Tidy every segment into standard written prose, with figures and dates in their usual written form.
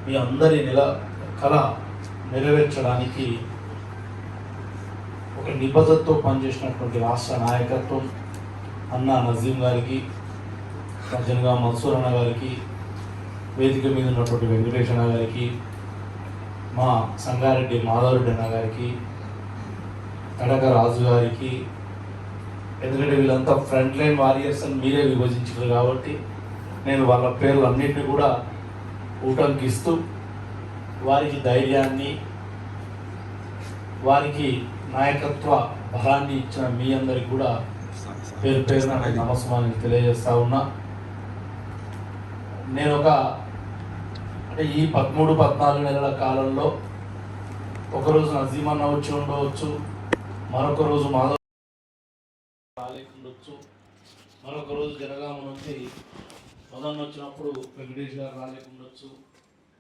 మీ అందరి కళ నెరవేర్చడానికి ఒక నిబద్ధతతో పనిచేసినటువంటి రాష్ట్ర నాయకత్వం అన్న నజీం గారికి, జనగా మన్సూర్ అన్న గారికి, వేదిక మీద ఉన్నటువంటి వెంకటేష్ అన్న గారికి, మా సంగారెడ్డి మాధవరెడ్డి అన్న గారికి, తడక రాజు గారికి, ఎందుకంటే వీళ్ళంతా ఫ్రంట్ లైన్ వారియర్స్ అని మీరే విభజించారు కాబట్టి నేను వాళ్ళ పేర్లు అన్నింటినీ కూడా ఊటంకిస్తూ వారికి ధైర్యాన్ని, వారికి నాయకత్వ బలాన్ని ఇచ్చిన మీ అందరికి కూడా పేరు పేరున నమస్కారాన్ని తెలియజేస్తా ఉన్నా. నేను అంటే ఈ 13-14 నెలల కాలంలో ఒకరోజు నజీమన్న వచ్చి ఉండవచ్చు, మరొక రోజు మాధవ్ రాలేకుండొచ్చు, మరొక రోజు జనగామ నుంచి మదన్ వచ్చినప్పుడు వెంకటేష్ గారు రాలేకుండొచ్చు,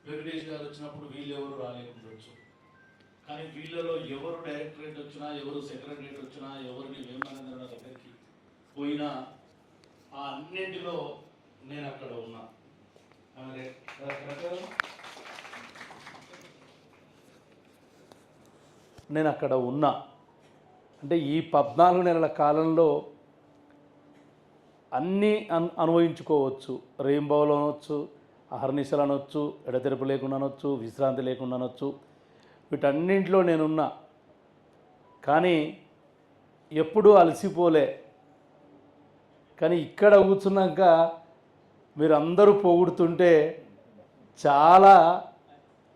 వెంకటేష్ గారు వచ్చినప్పుడు వీళ్ళెవరు రాలేకుండొచ్చు. కానీ వీళ్ళలో ఎవరు డైరెక్టరేట్ వచ్చినా, ఎవరు సెక్రటరేట్ వచ్చినా, ఎవరిని వేమనరేంద్ర దగ్గరికి పోయినా ఆ అన్నింటిలో నేను అక్కడ ఉన్నా. నేను అక్కడ ఉన్నా అంటే ఈ 14 నెలల కాలంలో అన్నీ అనుభవించుకోవచ్చు. రెయిన్బోలు అనొచ్చు, అహర్నిశలు అనొచ్చు, ఎడతెరపు లేకుండా అనొచ్చు, విశ్రాంతి లేకుండా అనొచ్చు, వీటన్నింటిలో నేనున్నా. కానీ ఎప్పుడూ అలసిపోలే. కానీ ఇక్కడ కూర్చున్నాక మీరు అందరూ పొగుడుతుంటే చాలా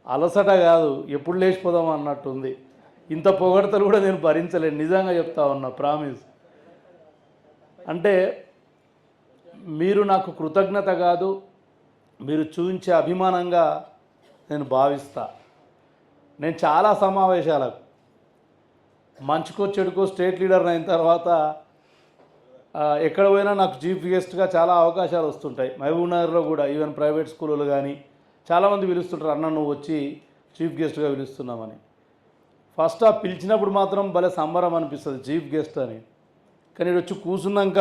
అలసట కాదు, ఎప్పుడు లేచిపోదాం అన్నట్టుంది. ఇంత పొగడతలు కూడా నేను భరించలేను, నిజంగా చెప్తా ఉన్నా, ప్రామిస్. అంటే మీరు నాకు కృతజ్ఞత కాదు, మీరు చూపించే అభిమానంగా నేను భావిస్తా. నేను చాలా సమావేశాలకు మంచుకో చెడుకో స్టేట్ లీడర్ అయిన తర్వాత ఎక్కడ పోయినా నాకు చీఫ్ గెస్ట్గా చాలా అవకాశాలు వస్తుంటాయి. మహబూబ్ నగర్లో కూడా ఈవెన్ ప్రైవేట్ స్కూళ్ళు కానీ చాలామంది పిలుస్తుంటారు, అన్న నువ్వు వచ్చి చీఫ్ గెస్ట్గా పిలుస్తున్నామని. ఫస్ట్ పిలిచినప్పుడు మాత్రం భలే సంబరం అనిపిస్తుంది చీఫ్ గెస్ట్ అని. కానీ వచ్చి కూర్చున్నాక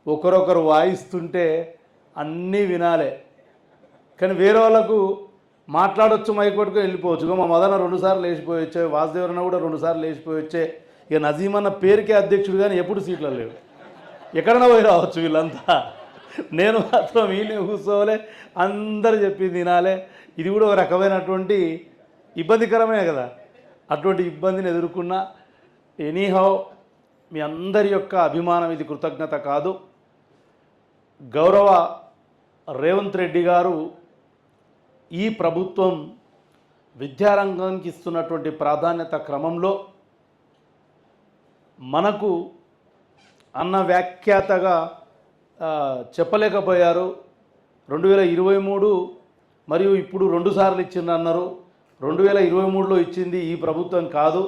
ఒకరొకరు వాయిస్తుంటే అన్నీ వినాలే. కానీ వేరే వాళ్ళకు మాట్లాడవచ్చు, మైక్ పట్టుకొని వెళ్ళిపోవచ్చు. మా మదన 2 సార్లు లేచిపోయి వచ్చే, వాసుదేవరన్న కూడా 2 సార్లు లేచిపోయి వచ్చే. ఇక నజీమన్న పేరుకే అధ్యక్షుడు కానీ ఎప్పుడు సీట్లు లేవు, ఎక్కడైనా పోయి రావచ్చు వీళ్ళంతా. నేను మాత్రం వీళ్ళే కూర్చోవాలి, అందరు చెప్పింది వినాలే. ఇది కూడా ఒక రకమైనటువంటి ఇబ్బందికరమే కదా. అటువంటి ఇబ్బందిని ఎదుర్కొన్నా. ఎనీహౌ మీ అందరి యొక్క అభిమానం ఇది కృతజ్ఞత కాదు. గౌరవ రేవంత్ రెడ్డి గారు ఈ ప్రభుత్వం విద్యారంగానికి ఇస్తున్నటువంటి ప్రాధాన్యత క్రమంలో మనకు అన్న వ్యాఖ్యాతగా చెప్పలేకపోయారు. 2023 మరియు ఇప్పుడు 2 సార్లు ఇచ్చిందన్నారు. 2023లో ఇచ్చింది ఈ ప్రభుత్వం కాదు,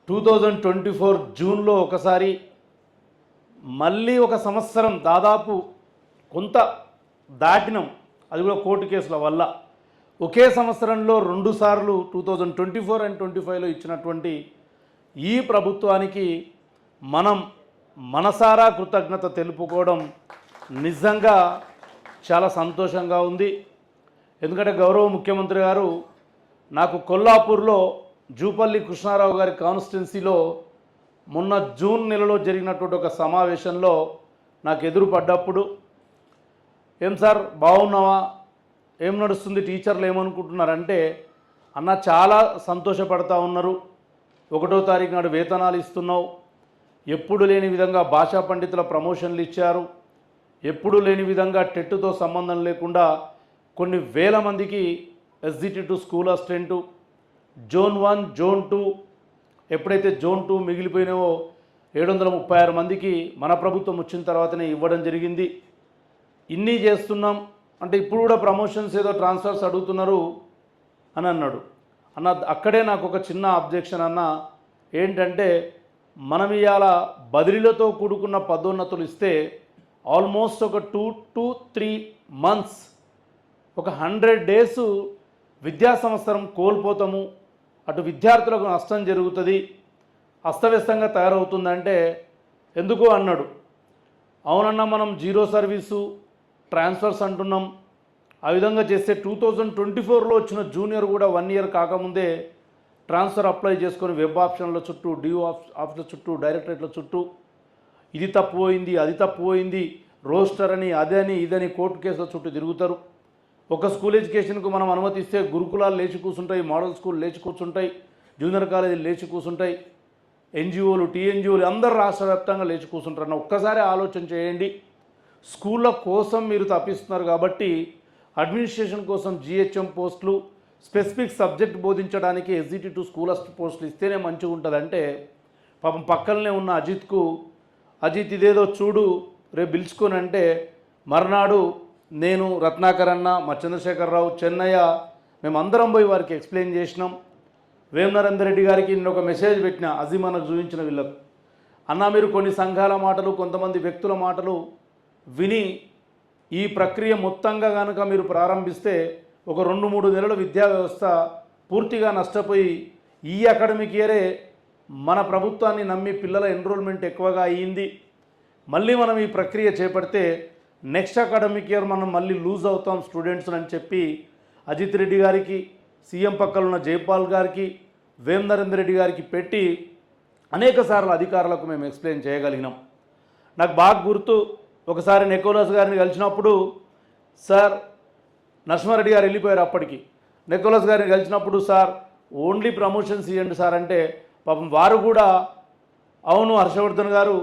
2024 జూన్లో ఒకసారి, మళ్ళీ 1 సంవత్సరం దాదాపు కొంత దాటినం, అది కూడా కోర్టు కేసుల వల్ల. ఒకే సంవత్సరంలో 2 సార్లు 2024 అండ్ 2025లో ఇచ్చినటువంటి ఈ ప్రభుత్వానికి మనం మనసారా కృతజ్ఞత తెలుపుకోవడం నిజంగా చాలా సంతోషంగా ఉంది. ఎందుకంటే గౌరవ ముఖ్యమంత్రి గారు నాకు కొల్లాపూర్లో జూపల్లి కృష్ణారావు గారి కాన్స్టిట్యున్సీలో మొన్న జూన్ నెలలో జరిగినటువంటి ఒక సమావేశంలో నాకు ఎదురుపడ్డప్పుడు, ఏం సార్ బాగున్నావా, ఏం నడుస్తుంది, టీచర్లు ఏమనుకుంటున్నారంటే, అన్న చాలా సంతోషపడతా ఉన్నారు, 1వ తారీఖు నాడు వేతనాలు ఇస్తున్నావు, ఎప్పుడు లేని విధంగా భాషా పండితుల ప్రమోషన్లు ఇచ్చారు, ఎప్పుడు లేని విధంగా టెట్తో సంబంధం లేకుండా కొన్ని వేల మందికి SGT2 school assistant, zone 1 zone 2 ఎప్పుడైతే జోన్ 2 మిగిలిపోయినావో 736 మందికి మన ప్రభుత్వం వచ్చిన తర్వాతనే ఇవ్వడం జరిగింది. ఇన్ని చేస్తున్నాం అంటే ఇప్పుడు కూడా ప్రమోషన్స్ ఏదో ట్రాన్స్ఫర్స్ అడుగుతున్నారు అని అన్నాడు. అన్న అక్కడే నాకు ఒక చిన్న అబ్జెక్షన్ అన్న, ఏంటంటే మనం ఇవాళ బదిలీలతో కూడుకున్న పదోన్నతులు ఇస్తే ఆల్మోస్ట్ ఒక 2 to 3 months, ఒక 100 days విద్యా సంవత్సరం కోల్పోతాము, అటు విద్యార్థులకు నష్టం జరుగుతుంది, అస్తవ్యస్తంగా తయారవుతుందంటే ఎందుకు అన్నాడు. అవునన్నా మనం జీరో సర్వీసు ట్రాన్స్ఫర్స్ అంటున్నాం, ఆ విధంగా చేస్తే 2024లో వచ్చిన జూనియర్ కూడా 1 ఇయర్ కాకముందే ట్రాన్స్ఫర్ అప్లై చేసుకొని వెబ్ ఆప్షన్ల చుట్టూ డిఓ ఆఫీసుల చుట్టూ డైరెక్టరేట్ల చుట్టూ ఇది తప్పుపోయింది అది తప్పుపోయింది రోస్టర్ అని అదని ఇదని కోర్టు కేసుల చుట్టూ తిరుగుతారు. ఒక స్కూల్ ఎడ్యుకేషన్కు మనం అనుమతిస్తే గురుకులాలు లేచి కూర్చుంటాయి, మోడల్ స్కూల్ లేచి కూర్చుంటాయి, జూనియర్ కాలేజీలు లేచి కూర్చుంటాయి, ఎన్జిఓలు టీఎన్జిఓలు అందరు రాష్ట్ర వ్యాప్తంగా లేచి కూర్చుంటారు. ఒక్కసారి ఆలోచన చేయండి. స్కూళ్ళ కోసం మీరు తప్పిస్తున్నారు కాబట్టి అడ్మినిస్ట్రేషన్ కోసం జిహెచ్ఎం పోస్టులు, స్పెసిఫిక్ సబ్జెక్ట్ బోధించడానికి ఎస్జిటి2 స్కూల్ పోస్టులు ఇస్తేనే మంచిగా ఉంటుందంటే పాపం పక్కనే ఉన్న అజిత్ ఇదేదో చూడు రేపు పిలుచుకొని అంటే మర్నాడు నేను రత్నాకర్ అన్న మా చంద్రశేఖరరావు చెన్నయ్య మేమందరం పోయి వారికి ఎక్స్ప్లెయిన్ చేసినాం. వేమనరేందర్ రెడ్డి గారికి నేను ఒక మెసేజ్ పెట్టిన అజీమానకు చూపించిన వీళ్ళకు, అన్న మీరు కొన్ని సంఘాల మాటలు కొంతమంది వ్యక్తుల మాటలు విని ఈ ప్రక్రియ మొత్తంగా కనుక మీరు ప్రారంభిస్తే ఒక 2-3 నెలల విద్యా వ్యవస్థ పూర్తిగా నష్టపోయి ఈ అకాడమిక్ ఇయరే మన ప్రభుత్వాన్ని నమ్మి పిల్లల ఎన్రోల్మెంట్ ఎక్కువగా అయ్యింది. మళ్ళీ మనం ఈ ప్రక్రియ చేపడితే నెక్స్ట్ అకాడమిక్ ఇయర్ మనం మళ్ళీ లూజ్ అవుతాం స్టూడెంట్స్ అని చెప్పి అజిత్ రెడ్డి గారికి, సీఎం పక్కన ఉన్న జైపాల్ గారికి, వేమనరేందర్ రెడ్డి గారికి పెట్టి అనేక సార్లు అధికారులకు మేము ఎక్స్ప్లెయిన్ చేయగలిగినాం. నాకు బాగా గుర్తు, ఒకసారి నికోలస్ గారిని కలిసినప్పుడు, సార్ నరసింహారెడ్డి గారు వెళ్ళిపోయారు అప్పటికి, నికోలస్ గారిని కలిసినప్పుడు సార్ ఓన్లీ ప్రమోషన్స్ ఇవ్వండి సార్ అంటే పాపం వారు కూడా అవును హర్షవర్ధన్ గారు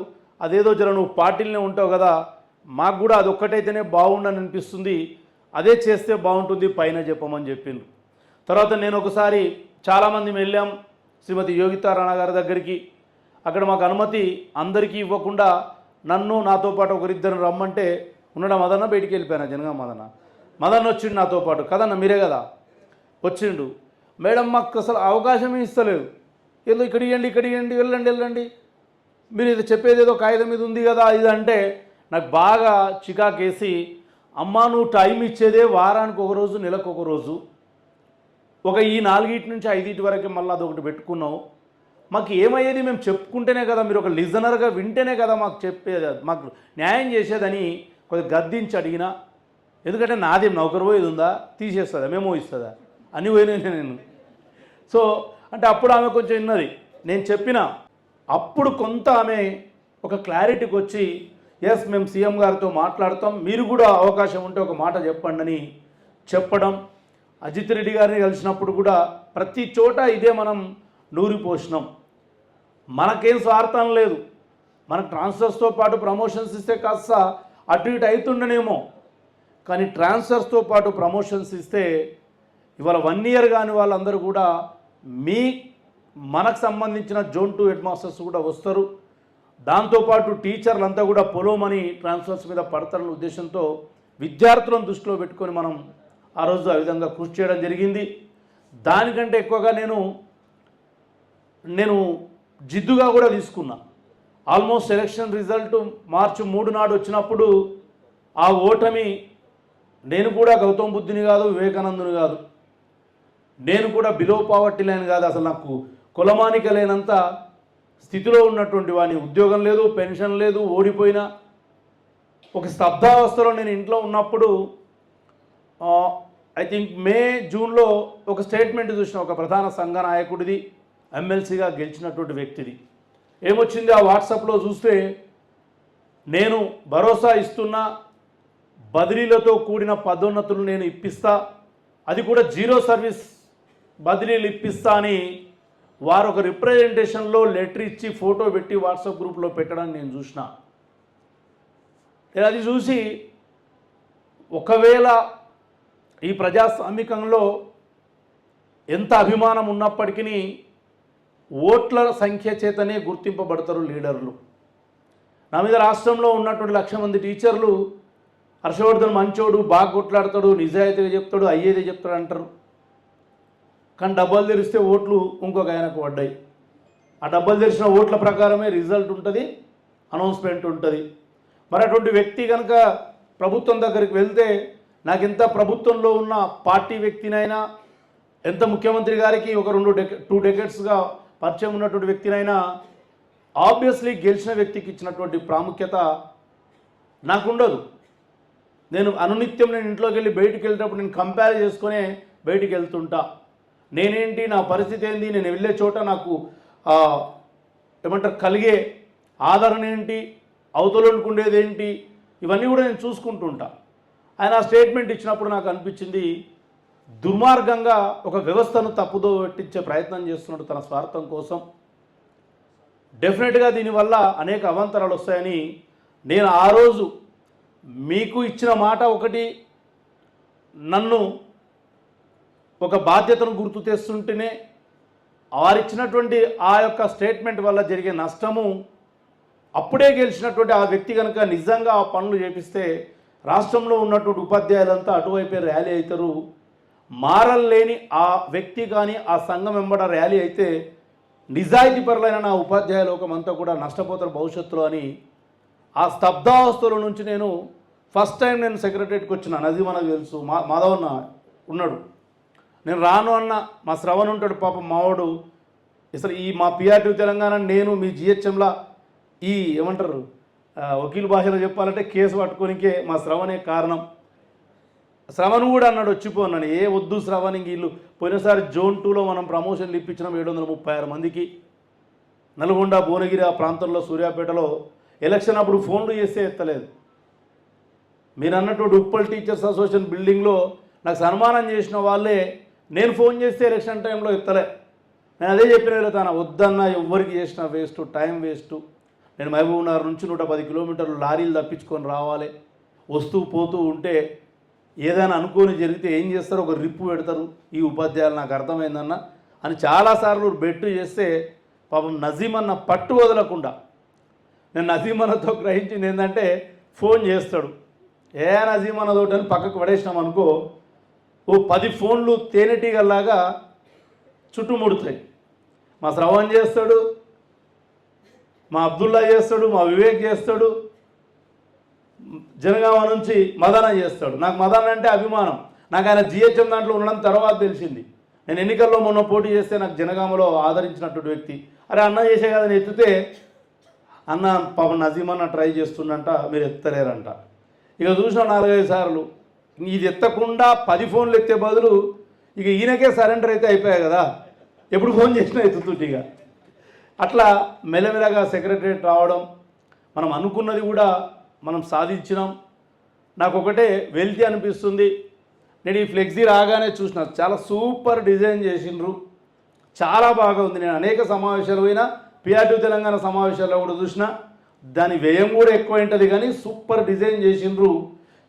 అదేదో జర నువ్వు పార్టీలనే ఉంటావు కదా, మాకు కూడా అది ఒక్కటైతేనే బాగుండని అనిపిస్తుంది, అదే చేస్తే బాగుంటుంది పైన చెప్పమని చెప్పిండ్రు. తర్వాత నేను ఒకసారి చాలామంది వెళ్ళాం శ్రీమతి యోగితా రాణా గారి దగ్గరికి. అక్కడ మాకు అనుమతి అందరికీ ఇవ్వకుండా నన్ను నాతో పాటు ఒకరిద్దరిని రమ్మంటే ఉండడం మదన్న బయటికి వెళ్ళిపోయినా జనగా మదన్న వచ్చిండు నాతో పాటు, కదన్న మీరే కదా వచ్చిండు. మేడం మాకు అసలు అవకాశమే ఇస్తలేదు, ఏదో ఇక్కడ ఇవ్వండి వెళ్ళండి మీరు ఇది చెప్పేది ఏదో కాగితం మీద ఉంది కదా ఇది అంటే నాకు బాగా చికాకేసి, అమ్మా నువ్వు టైం ఇచ్చేదే వారానికి ఒక రోజు నెలకు ఒక రోజు, ఒక ఈ 4 నుంచి 5 వరకే మళ్ళీ అదొకటి పెట్టుకున్నావు, మాకు ఏమయ్యేది మేము చెప్పుకుంటేనే కదా, మీరు ఒక లిజనర్గా వింటేనే కదా మాకు చెప్పేది, మాకు న్యాయం చేసేదని కొద్దిగా గద్దించి అడిగినా. ఎందుకంటే నాదేం నౌకరు పోయేది ఉందా, తీసేస్తుందా, మేమో ఇస్తుందా అని పోయినా నేను. సో అంటే అప్పుడు ఆమె కొంచెం విన్నది, నేను చెప్పిన అప్పుడు కొంత ఆమె ఒక క్లారిటీకి వచ్చి ఎస్ మేము సీఎం గారితో మాట్లాడతాం, మీరు కూడా అవకాశం ఉంటే ఒక మాట చెప్పండి అని చెప్పడం. అజిత్ రెడ్డి గారిని కలిసినప్పుడు కూడా ప్రతి చోట ఇదే మనం నూరిపోసినాం. మనకేం స్వార్థం లేదు, మనకు ట్రాన్స్ఫర్స్తో పాటు ప్రమోషన్స్ ఇస్తే కాస్త అటు ఇటు అవుతుండనేమో, కానీ ట్రాన్స్ఫర్స్తో పాటు ప్రమోషన్స్ ఇస్తే ఇవాళ 1 ఇయర్ కాని వాళ్ళందరూ కూడా మనకు సంబంధించిన జోన్ 2 హెడ్ మాస్టర్స్ కూడా వస్తారు. దాంతోపాటు టీచర్లంతా కూడా పొలోమని ట్రాన్స్ఫర్స్ మీద పడతారన్న ఉద్దేశంతో విద్యార్థులను దృష్టిలో పెట్టుకొని మనం ఆ రోజు ఆ విధంగా కృషి చేయడం జరిగింది. దానికంటే ఎక్కువగా నేను జిద్దుగా కూడా తీసుకున్నా. ఆల్మోస్ట్ ఎలక్షన్ రిజల్ట్ మార్చి 3 నాడు వచ్చినప్పుడు ఆ ఓటమి, నేను కూడా గౌతమ్ బుద్ధుని కాదు, వివేకానందుని కాదు, నేను కూడా బిలో పావర్టీ లైన్ కాదు, అసలు నాకు కులమానిక లేనంత స్థితిలో ఉన్నటువంటి వాడిని, ఉద్యోగం లేదు, పెన్షన్ లేదు, ఓడిపోయినా ఒక స్తబ్దావస్థలో నేను ఇంట్లో ఉన్నప్పుడు ఐ థింక్ మే జూన్లో ఒక స్టేట్మెంట్ చూసిన ఒక ప్రధాన సంఘ నాయకుడిది, ఎమ్మెల్సీగా గెలిచినటువంటి వ్యక్తిది. ఏమొచ్చింది ఆ వాట్సాప్లో చూస్తే, నేను భరోసా ఇస్తున్నా, బదిలీలతో కూడిన పదోన్నతులు నేను ఇప్పిస్తా, అది కూడా 0 సర్వీస్ బదిలీలు ఇప్పిస్తా అని వారు ఒక రిప్రజెంటేషన్లో లెటర్ ఇచ్చి ఫోటో పెట్టి వాట్సాప్ గ్రూప్లో పెట్టడానికి నేను చూసిన. నేను అది చూసి ఒకవేళ ఈ ప్రజాస్వామికంలో ఎంత అభిమానం ఉన్నప్పటికీ ఓట్ల సంఖ్య చేతనే గుర్తింపబడతారు లీడర్లు. నా మీద రాష్ట్రంలో ఉన్నటువంటి 1,00,000 మంది టీచర్లు హర్షవర్ధన్ మంచోడు, బాగా కొట్లాడతాడు, నిజాయితీగా చెప్తాడు, అయ్యేదే చెప్తాడు అంటారు. కానీ డబ్బాలు తెరిస్తే ఓట్లు ఇంకొక ఆయనకు పడ్డాయి. ఆ డబ్బాలు తెరిచిన ఓట్ల ప్రకారమే రిజల్ట్ ఉంటుంది, అనౌన్స్మెంట్ ఉంటుంది. మరి అటువంటి వ్యక్తి కనుక ప్రభుత్వం దగ్గరికి వెళ్తే, నాకు ఎంత ప్రభుత్వంలో ఉన్న పార్టీ వ్యక్తినైనా, ఎంత ముఖ్యమంత్రి గారికి ఒక 2 డెకేడ్స్గా పరిచయం ఉన్నటువంటి వ్యక్తినైనా ఆబ్వియస్లీ గెలిచిన వ్యక్తికి ఇచ్చినటువంటి ప్రాముఖ్యత నాకుండదు. నేను అనునిత్యం నేను ఇంట్లోకి వెళ్ళి బయటికి వెళ్ళేటప్పుడు నేను కంపేర్ చేసుకునే బయటికి వెళ్తుంటా. నేనేంటి, నా పరిస్థితి ఏంది, నేను వెళ్ళే చోట నాకు ఏమంటారు కలిగే ఆదరణ ఏంటి, అవతలకు ఉండేది ఏంటి, ఇవన్నీ కూడా నేను చూసుకుంటుంటా. ఆయన ఆ స్టేట్మెంట్ ఇచ్చినప్పుడు నాకు అనిపించింది, దుర్మార్గంగా ఒక వ్యవస్థను తప్పుదో పట్టించే ప్రయత్నం చేస్తున్నాడు తన స్వార్థం కోసం. డెఫినెట్గా దీనివల్ల అనేక అవాంతరాలు వస్తాయని నేను ఆ రోజు మీకు ఇచ్చిన మాట ఒకటి, నన్ను ఒక బాధ్యతను గుర్తు తెస్తుంటేనే వారిచ్చినటువంటి ఆ యొక్క స్టేట్మెంట్ వల్ల జరిగే నష్టము, అప్పుడే గెలిచినటువంటి ఆ వ్యక్తి కనుక నిజంగా ఆ పనులు చేపిస్తే రాష్ట్రంలో ఉన్నటువంటి ఉపాధ్యాయులంతా అటువైపే ర్యాలీ అవుతారు. మారల్ లేని ఆ వ్యక్తి కానీ ఆ సంఘం వెంబడ ర్యాలీ అయితే నిజాయితీ పరులైన నా ఉపాధ్యాయ లోకం అంతా కూడా నష్టపోతారు భవిష్యత్తులో అని ఆ స్తబ్దావస్థల నుంచి నేను ఫస్ట్ టైం నేను సెక్రటరియట్కి వచ్చిన. నది మనకు తెలుసు, మాధవన్న ఉన్నాడు, నేను రాను అన్న. మా శ్రవణ్ ఉంటాడు పాపం మావాడు. అసలు ఈ మా పిఆర్టీ తెలంగాణ నేను మీ జిహెచ్ఎంలా ఈ ఏమంటారు వకీల్ భాషలో చెప్పాలంటే కేసు పట్టుకోనికే మా శ్రవణే కారణం. శ్రవణ్ కూడా అన్నాడు వచ్చిపోన్నాను. ఏ వద్దు శ్రవణ్, ఇంక వీళ్ళు పోయినసారి జోన్ 2లో మనం ప్రమోషన్లు ఇప్పించినాం 736 మందికి. నల్గొండ, భువనగిరి ఆ ప్రాంతంలో, సూర్యాపేటలో ఎలక్షన్ అప్పుడు ఫోన్లు చేస్తే ఎత్తలేదు. మీరు అన్నటువంటి ఉప్పల్ టీచర్స్ అసోసియేషన్ బిల్డింగ్లో నాకు సన్మానం చేసిన వాళ్ళే నేను ఫోన్ చేస్తే ఎలక్షన్ టైంలో ఎత్తలే. నేను అదే చెప్పిన వెళ్తాను, వద్దన్నా ఎవ్వరికి చేసిన వేస్ట్, టైం వేస్ట్. నేను మహబూబ్నగర్ నుంచి 110 కిలోమీటర్లు లారీలు తప్పించుకొని రావాలి. వస్తూ పోతూ ఉంటే ఏదైనా అనుకోని జరిగితే ఏం చేస్తారో ఒక రిప్పు పెడతారు ఈ ఉపాధ్యాయులు, నాకు అర్థమైందన్న అని చాలాసార్లు బెట్టు చేస్తే పాపం నజీమ్ అన్న పట్టు వదలకుండా, నేను నజీమ్ అన్నతో గ్రహించింది ఏంటంటే ఫోన్ చేస్తాడు, ఏ నజీమ్ అన్నదోటి అని పక్కకు పడేసినాం అనుకో, ఓ 10 ఫోన్లు తేనెటీగల్లాగా చుట్టుముడుతాయి. మా శ్రవణ్ చేస్తాడు, మా అబ్దుల్లా చేస్తాడు, మా వివేక్ చేస్తాడు, జనగామ నుంచి మదన చేస్తాడు. నాకు మదన అంటే అభిమానం. నాకు ఆయన జిహెచ్ఎం దాంట్లో ఉండడం తర్వాత తెలిసింది. నేను ఎన్నికల్లో మొన్న పోటీ చేస్తే నాకు జనగామలో ఆదరించినటువంటి వ్యక్తి. అరే అన్న చేసే కదా నేను ఎత్తితే, అన్న పాపం నజీమ్ అన్న ట్రై చేస్తుండంట, మీరు ఎత్తలేరంట. ఇక చూసిన 4-5 సార్లు ఇది ఎత్తకుండా 10 ఫోన్లు ఎత్తే బదులు ఇక ఈయనకే సరెండర్ అయితే అయిపోయాయి కదా, ఎప్పుడు ఫోన్ చేసినా ఎత్తుతుంటే. ఇక అట్లా మెల్లమెల్లగా సెక్రటరియట్ రావడం, మనం అనుకున్నది కూడా మనం సాధించినాం. నాకు ఒకటే వెల్తీ అనిపిస్తుంది. నేను ఈ ఫ్లెక్సీ రాగానే చూసిన, చాలా సూపర్ డిజైన్ చేసిండ్రు, చాలా బాగా ఉంది. నేను అనేక సమావేశాలు పోయినా, పిఆర్టీ తెలంగాణ సమావేశాల్లో కూడా చూసిన, దాని వ్యయం కూడా ఎక్కువ ఉంటుంది కానీ సూపర్ డిజైన్ చేసిండ్రు.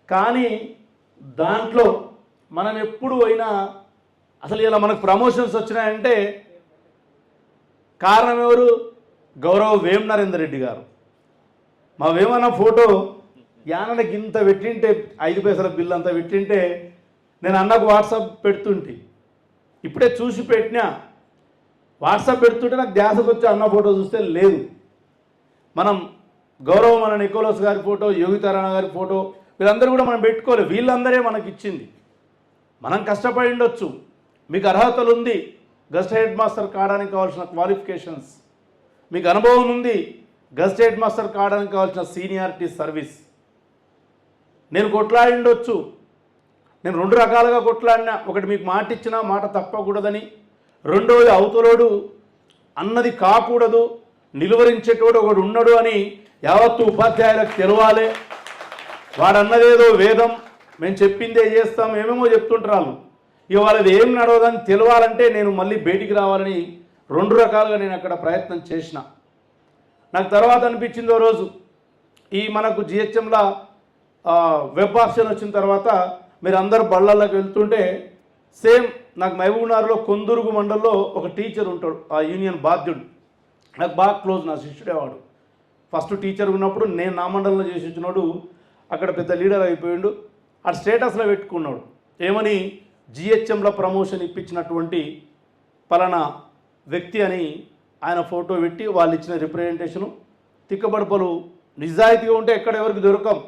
కానీ దాంట్లో మనం ఎప్పుడు పోయినా అసలు ఇలా మనకు ప్రమోషన్స్ వచ్చినాయంటే కారణం ఎవరు? గౌరవ వేం నరేందర్ రెడ్డి గారు. మా వేమన్న ఫోటో యానకి ఇంత పెట్టింటే, 5 పైసల బిల్లు అంతా పెట్టింటే నేను అన్నకు వాట్సాప్ పెడుతుంటే, ఇప్పుడే చూసి పెట్టినా వాట్సాప్ పెడుతుంటే నాకు ధ్యాసకు వచ్చి అన్న ఫోటో చూస్తే లేదు. మనం గౌరవం మన నికోలస్ గారి ఫోటో, యోగితారాయణ గారి ఫోటో, వీళ్ళందరూ కూడా మనం పెట్టుకోలేదు. వీళ్ళందరే మనకి ఇచ్చింది. మనం కష్టపడి ఉండొచ్చు, మీకు అర్హతలు ఉంది, గెస్ట్ హెడ్ మాస్టర్ కావడానికి కావాల్సిన క్వాలిఫికేషన్స్, మీకు అనుభవం ఉంది, గెస్ట్ హెడ్ మాస్టర్ కావడానికి కావాల్సిన సీనియారిటీ సర్వీస్. నేను కొట్లాడి ఉండొచ్చు, నేను 2 రకాలుగా కొట్లాడినా. ఒకటి మీకు మాట ఇచ్చినా మాట తప్పకూడదని, రెండోది అవతలోడు అన్నది కాకూడదు, నిలువరించేటోడు ఒకడు ఉన్నాడు అని యావత్తు ఉపాధ్యాయులకు తెలవాలి. వాడు అన్నదేదో వేదం, మేము చెప్పిందే చేస్తాం, ఏమేమో చెప్తుంటారు. ఇక వాళ్ళది ఏం నడవదని తెలవాలంటే నేను మళ్ళీ బయటికి రావాలని 2 రకాలుగా నేను అక్కడ ప్రయత్నం చేసిన. నాకు తర్వాత అనిపించిందో రోజు ఈ మనకు జిహెచ్ఎంలా వెబ్ ఆప్షన్ వచ్చిన తర్వాత మీరు అందరు బళ్ళల్లోకి వెళ్తుంటే, సేమ్ నాకు మహబూబ్నగర్లో కొందుర్గు మండలంలో ఒక టీచర్ ఉంటాడు, ఆ యూనియన్ బాధ్యుడు, నాకు బాగా క్లోజ్, నా శిష్యుడే వాడు. ఫస్ట్ టీచర్ ఉన్నప్పుడు నేను నా మండలంలో చేసి వచ్చినాడు, అక్కడ పెద్ద లీడర్ అయిపోయాడు. ఆ స్టేటస్లో పెట్టుకున్నాడు ఏమని, జిహెచ్ఎంలో ప్రమోషన్ ఇప్పించినటువంటి పలానా వ్యక్తి అని ఆయన ఫోటో పెట్టి వాళ్ళు ఇచ్చిన రిప్రజెంటేషను. తిక్కబడపలు నిజాయితీగా ఉంటే ఎక్కడ ఎవరికి దొరకం,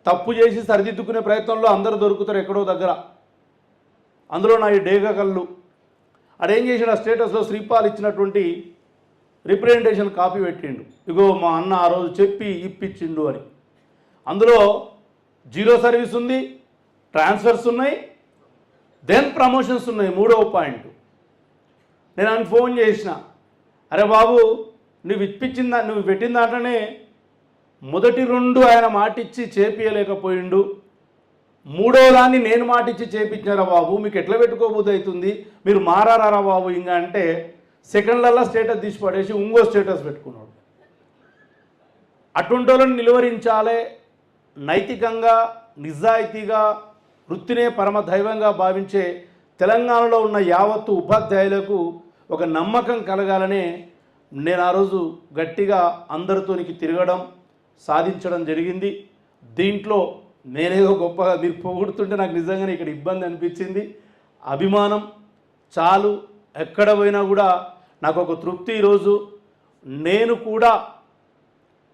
తప్పు చేసి సరిదిద్దుకునే ప్రయత్నంలో అందరూ దొరుకుతారు ఎక్కడో దగ్గర. అందులో నా ఈ డేగా కళ్ళు అదేం చేసాడు, ఆ స్టేటస్లో శ్రీపాల్ ఇచ్చినటువంటి రిప్రజెంటేషన్ కాపీ పెట్టిండు, ఇగో మా అన్న ఆ రోజు చెప్పి ఇప్పించిండు అని. అందులో జీరో సర్వీస్ ఉంది, ట్రాన్స్ఫర్స్ ఉన్నాయి, దెన్ ప్రమోషన్స్ ఉన్నాయి. మూడవ పాయింట్. నేను ఆయన ఫోన్ చేసిన, అరే బాబు నువ్వు పెట్టిన దాంట్లోనే మొదటి 2 ఆయన మాటిచ్చి చేపియలేకపోయిండు, మూడో దాన్ని నేను మాటిచ్చి చేపించారా బాబు, మీకు ఎట్లా పెట్టుకోబోద్దు అవుతుంది, మీరు మారారా బాబు ఇంకా అంటే సెకండ్లలో స్టేటస్ తీసి పడేసి ఇంకో స్టేటస్ పెట్టుకున్నాడు. అటువంటి వాళ్ళని నిలువరించాలే, నైతికంగా నిజాయితీగా వృత్తినే పరమదైవంగా భావించే తెలంగాణలో ఉన్న యావత్తు ఉపాధ్యాయులకు ఒక నమ్మకం కలగాలనే నేను ఆ రోజు గట్టిగా అందరితోనికి తిరగడం సాధించడం జరిగింది. దీంట్లో నేనేదో గొప్పగా మీరు పొగుడుతుంటే నాకు నిజంగానే ఇక్కడ ఇబ్బంది అనిపించింది. అభిమానం చాలు, ఎక్కడ పోయినా కూడా నాకు ఒక తృప్తి. ఈరోజు నేను కూడా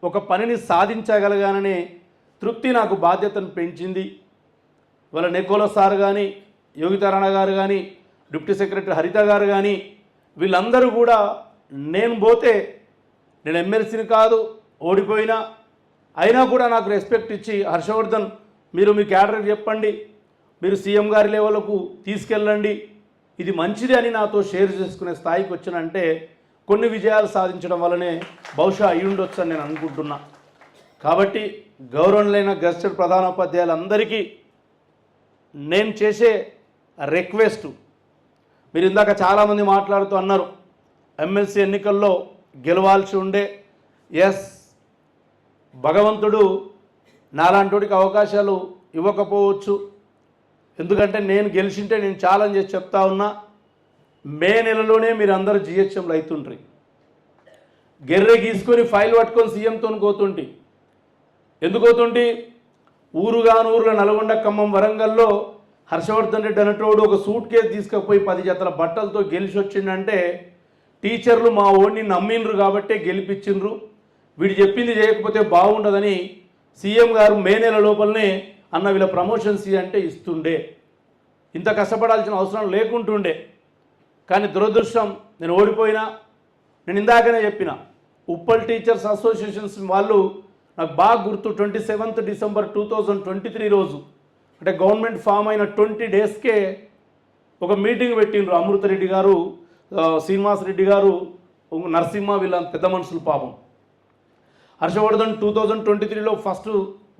ఒక పనిని సాధించగలగాననే తృప్తి నాకు బాధ్యతను పెంచింది. వాళ్ళ నెకోలో సార్ కానీ, యోగితారాయణ గారు కానీ, డిప్యూటీ సెక్రటరీ హరిత గారు కానీ, వీళ్ళందరూ కూడా నేను పోతే, నేను ఎమ్మెల్సీని కాదు, ఓడిపోయినా అయినా కూడా నాకు రెస్పెక్ట్ ఇచ్చి, హర్షవర్ధన్ మీరు మీ క్యాడర్కి చెప్పండి, మీరు సీఎం గారి లెవెల్కు తీసుకెళ్ళండి, ఇది మంచిది అని నాతో షేర్ చేసుకునే స్థాయికి వచ్చినంటే కొన్ని విజయాలు సాధించడం వల్లనే బహుశా అయి ఉండొచ్చు అని నేను అనుకుంటున్నా. కాబట్టి గౌరవనీయులైన గెస్టెడ్ ప్రధానోపాధ్యాయులందరికీ నేను చేసే రిక్వెస్ట్, మీరు ఇందాక చాలామంది మాట్లాడుతూ అన్నారు ఎమ్మెల్సీ ఎన్నికల్లో గెలవాల్సి ఉండే. ఎస్, భగవంతుడు నాలాంటికి అవకాశాలు ఇవ్వకపోవచ్చు, ఎందుకంటే నేను గెలిచింటే నేను ఛాలెంజ్ చేసి చెప్తా ఉన్నా, మే నెలలోనే మీరు అందరూ జిహెచ్ఎంలో అవుతుండ్రి, గెర్రె గీసుకొని ఫైల్ పట్టుకొని సీఎంతో పోతుంటి. ఎందుకు పోతుంటి? ఊరులో నల్గొండ, ఖమ్మం, వరంగల్లో హర్షవర్ధన్ రెడ్డి అనేటోడు ఒక సూట్ కేసు తీసుకుపోయి 10 జతల బట్టలతో గెలిచి వచ్చిందంటే టీచర్లు మా ఓడిని నమ్మిండ్రు కాబట్టే గెలిపించిండ్రు, వీడు చెప్పింది చేయకపోతే బాగుండదని సీఎం గారు మే నెల లోపలనే అన్న వీళ్ళ ప్రమోషన్స్ అంటే ఇస్తుండే, ఇంత కష్టపడాల్సిన అవసరం లేకుంటుండే. కానీ దురదృష్టం, నేను ఓడిపోయినా. నేను ఇందాకనే చెప్పిన, ఉప్పల్ టీచర్స్ అసోసియేషన్స్ వాళ్ళు నాకు బాగా గుర్తు, 27 డిసెంబర్ 2023 రోజు, అంటే గవర్నమెంట్ ఫామ్ అయిన 20 డేస్కే ఒక మీటింగ్ పెట్టిండ్రు. అమృతరెడ్డి గారు, శ్రీనివాస్ రెడ్డి గారు, నరసింహ, వీళ్ళ పెద్ద మనుషులు పాపం. హర్షవర్ధన్ 2023లో ఫస్ట్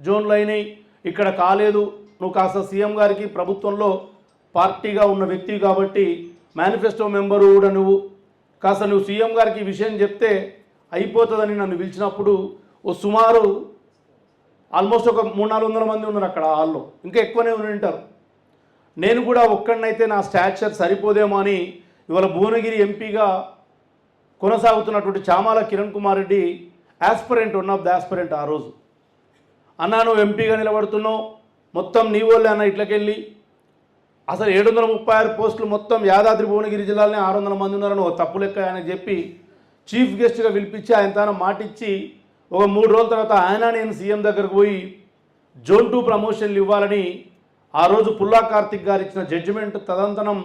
జోన్లో అయినాయి, ఇక్కడ కాలేదు, నువ్వు కాస్త సీఎం గారికి ప్రభుత్వంలో పార్టీగా ఉన్న వ్యక్తి కాబట్టి మేనిఫెస్టో మెంబరు కూడా నువ్వు సీఎం గారికి ఈ విషయం చెప్తే అయిపోతుందని నన్ను పిలిచినప్పుడు ఓ సుమారు ఆల్మోస్ట్ ఒక 300-400 మంది ఉన్నారు అక్కడ హాల్లో, ఇంకా ఎక్కువనే ఉంటారు. నేను కూడా ఒక్కడినైతే నా స్టాచర్ సరిపోదేమో అని ఇవాళ భువనగిరి ఎంపీగా కొనసాగుతున్నటువంటి Chamala Kiran Kumar Reddy aspirant, one of the aspirant. ఆ రోజు అన్నా నువ్వు ఎంపీగా నిలబడుతున్నావు, మొత్తం నీ వాళ్ళే అన్న, ఇట్లకెళ్ళి అసలు 736 పోస్టులు మొత్తం యాదాద్రి భువనగిరి జిల్లాలోనే 600 మంది ఉన్నారని ఒక తప్పు లెక్క ఆయన చెప్పి చీఫ్ గెస్ట్గా పిలిపించి ఆయన తన మాటిచ్చి ఒక 3 రోజుల తర్వాత ఆయన నేను సీఎం దగ్గరకు పోయి జోన్ 2 ప్రమోషన్లు ఇవ్వాలని ఆ రోజు పుల్లా కార్తిక్ గారు ఇచ్చిన జడ్జిమెంట్ తదంతనం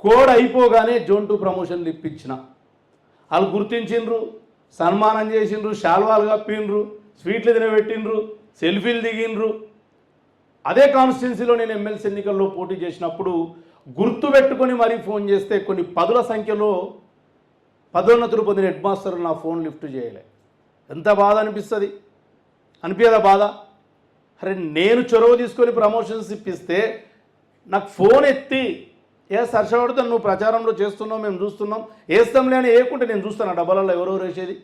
కోడ్ అయిపోగానే జోన్ 2 ప్రమోషన్లు ఇప్పించిన. వాళ్ళు గుర్తించిండ్రు, సన్మానం చేసిండ్రు, శాల్వాలు కప్పిండ్రు, స్వీట్లు తినబెట్టిండ్రు, సెల్ఫీలు దిగిండ్రు. అదే కాన్స్టిట్యున్సీలో నేను ఎమ్మెల్సీ ఎన్నికల్లో పోటీ చేసినప్పుడు గుర్తుపెట్టుకొని మరీ ఫోన్ చేస్తే కొన్ని 10ల సంఖ్యలో పదోన్నతులు పొందిన హెడ్ మాస్టర్లు నా ఫోన్ లిఫ్ట్ చేయలే. ఎంత బాధ అనిపించదా బాధ? అరే నేను చొరవ తీసుకొని ప్రమోషన్స్ ఇప్పిస్తే నాకు ఫోన్ ఎత్తి, హర్షవర్ధన్ నువ్వు ప్రచారంలో చేస్తున్నావు, మేము చూస్తున్నాం, వేస్తాంలే అని వేయకుంటే నేను చూస్తాను డబ్బాలలో ఎవరెవరు వేసేది.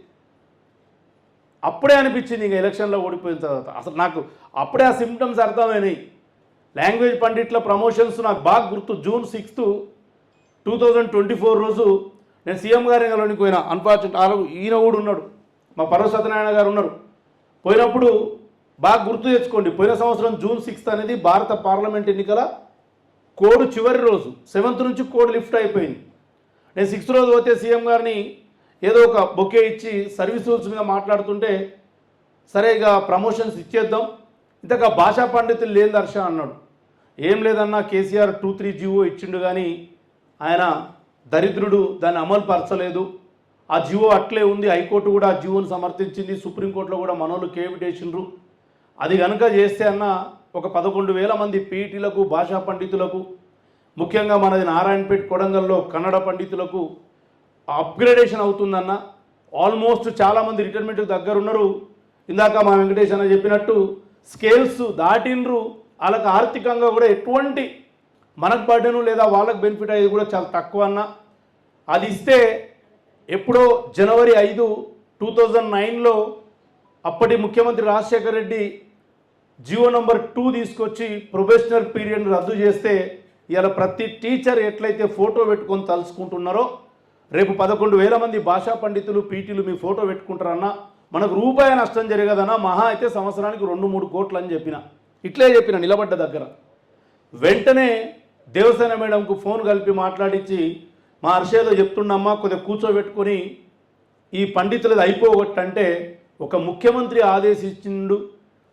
అప్పుడే అనిపించింది ఇంకా ఎలక్షన్లో ఓడిపోయిన తర్వాత, అసలు నాకు అప్పుడే ఆ సిమ్టమ్స్ అర్థమైనాయి. లాంగ్వేజ్ పండిట్ల ప్రమోషన్స్ నాకు బాగా గుర్తు. జూన్ 6, 2024 రోజు నేను సీఎం గారి లోనికి పోయినా. అన్ఫార్చునేట్ ఈయన కూడా ఉన్నాడు, మా పర్వ సత్యనారాయణ గారు ఉన్నారు. పోయినప్పుడు బాగా గుర్తు తెచ్చుకోండి, పోయిన సంవత్సరం జూన్ 6 అనేది భారత పార్లమెంట్ ఎన్నికల కోడ్ చివరి రోజు. 7th నుంచి కోడ్ లిఫ్ట్ అయిపోయింది. నేను 6th రోజు పోతే సీఎం గారిని ఏదో ఒక బొకే ఇచ్చి సర్వీస్ రూల్స్ మీద మాట్లాడుతుంటే, సరే ఇక ప్రమోషన్స్ ఇచ్చేద్దాం, ఇంతగా భాషా పండితులు లేని దర్శ అన్నాడు. ఏం లేదన్నా, కేసీఆర్ 2-3 జీవో ఇచ్చిండు కానీ ఆయన దరిద్రుడు, దాన్ని అమలు పరచలేదు, ఆ జీవో అట్లే ఉంది. హైకోర్టు కూడా ఆ జీవోను సమర్థించింది, సుప్రీంకోర్టులో కూడా మనోళ్ళు కేవిటేసిండ్రు. అది కనుక చేస్తే అన్న ఒక 11,000 మంది పీటీలకు భాషా పండితులకు, ముఖ్యంగా మనది నారాయణపేట కొడంగల్లో కన్నడ పండితులకు అప్గ్రేడేషన్ అవుతుందన్న. ఆల్మోస్ట్ చాలామంది రిటైర్మెంట్కి దగ్గర ఉన్నారు. ఇందాక మా వెంకటేష్ అన్న చెప్పినట్టు స్కేల్స్ దాటినరు. వాళ్ళకి ఆర్థికంగా కూడా ఎటువంటి మనకు బర్డెను లేదా వాళ్ళకి బెనిఫిట్ అయ్యేది కూడా చాలా తక్కువ అన్న. అది ఇస్తే ఎప్పుడో జనవరి 5, 2009లో అప్పటి ముఖ్యమంత్రి రాజశేఖర రెడ్డి జియో నంబర్ 2 తీసుకొచ్చి ప్రొబేషనరీ పీరియడ్ని రద్దు చేస్తే ఇవాళ ప్రతి టీచర్ ఎట్లయితే ఫోటో పెట్టుకొని తలుచుకుంటున్నారో రేపు 11,000 మంది భాషా పండితులు పీటీలు మీ ఫోటో పెట్టుకుంటారన్నా. మనకు రూపాయి నష్టం జరగదన్నా, మహా అయితే సంవత్సరానికి 2-3 కోట్లు అని ఇట్లే చెప్పిన నిలబడ్డ దగ్గర. వెంటనే దేవసేన మేడంకు ఫోన్ కలిపి మాట్లాడించి మా హర్షేదో చెప్తుండమ్మా కొద్దిగా కూర్చోబెట్టుకొని ఈ పండితులది అయిపోగొట్టంటే ఒక ముఖ్యమంత్రి ఆదేశించిండు,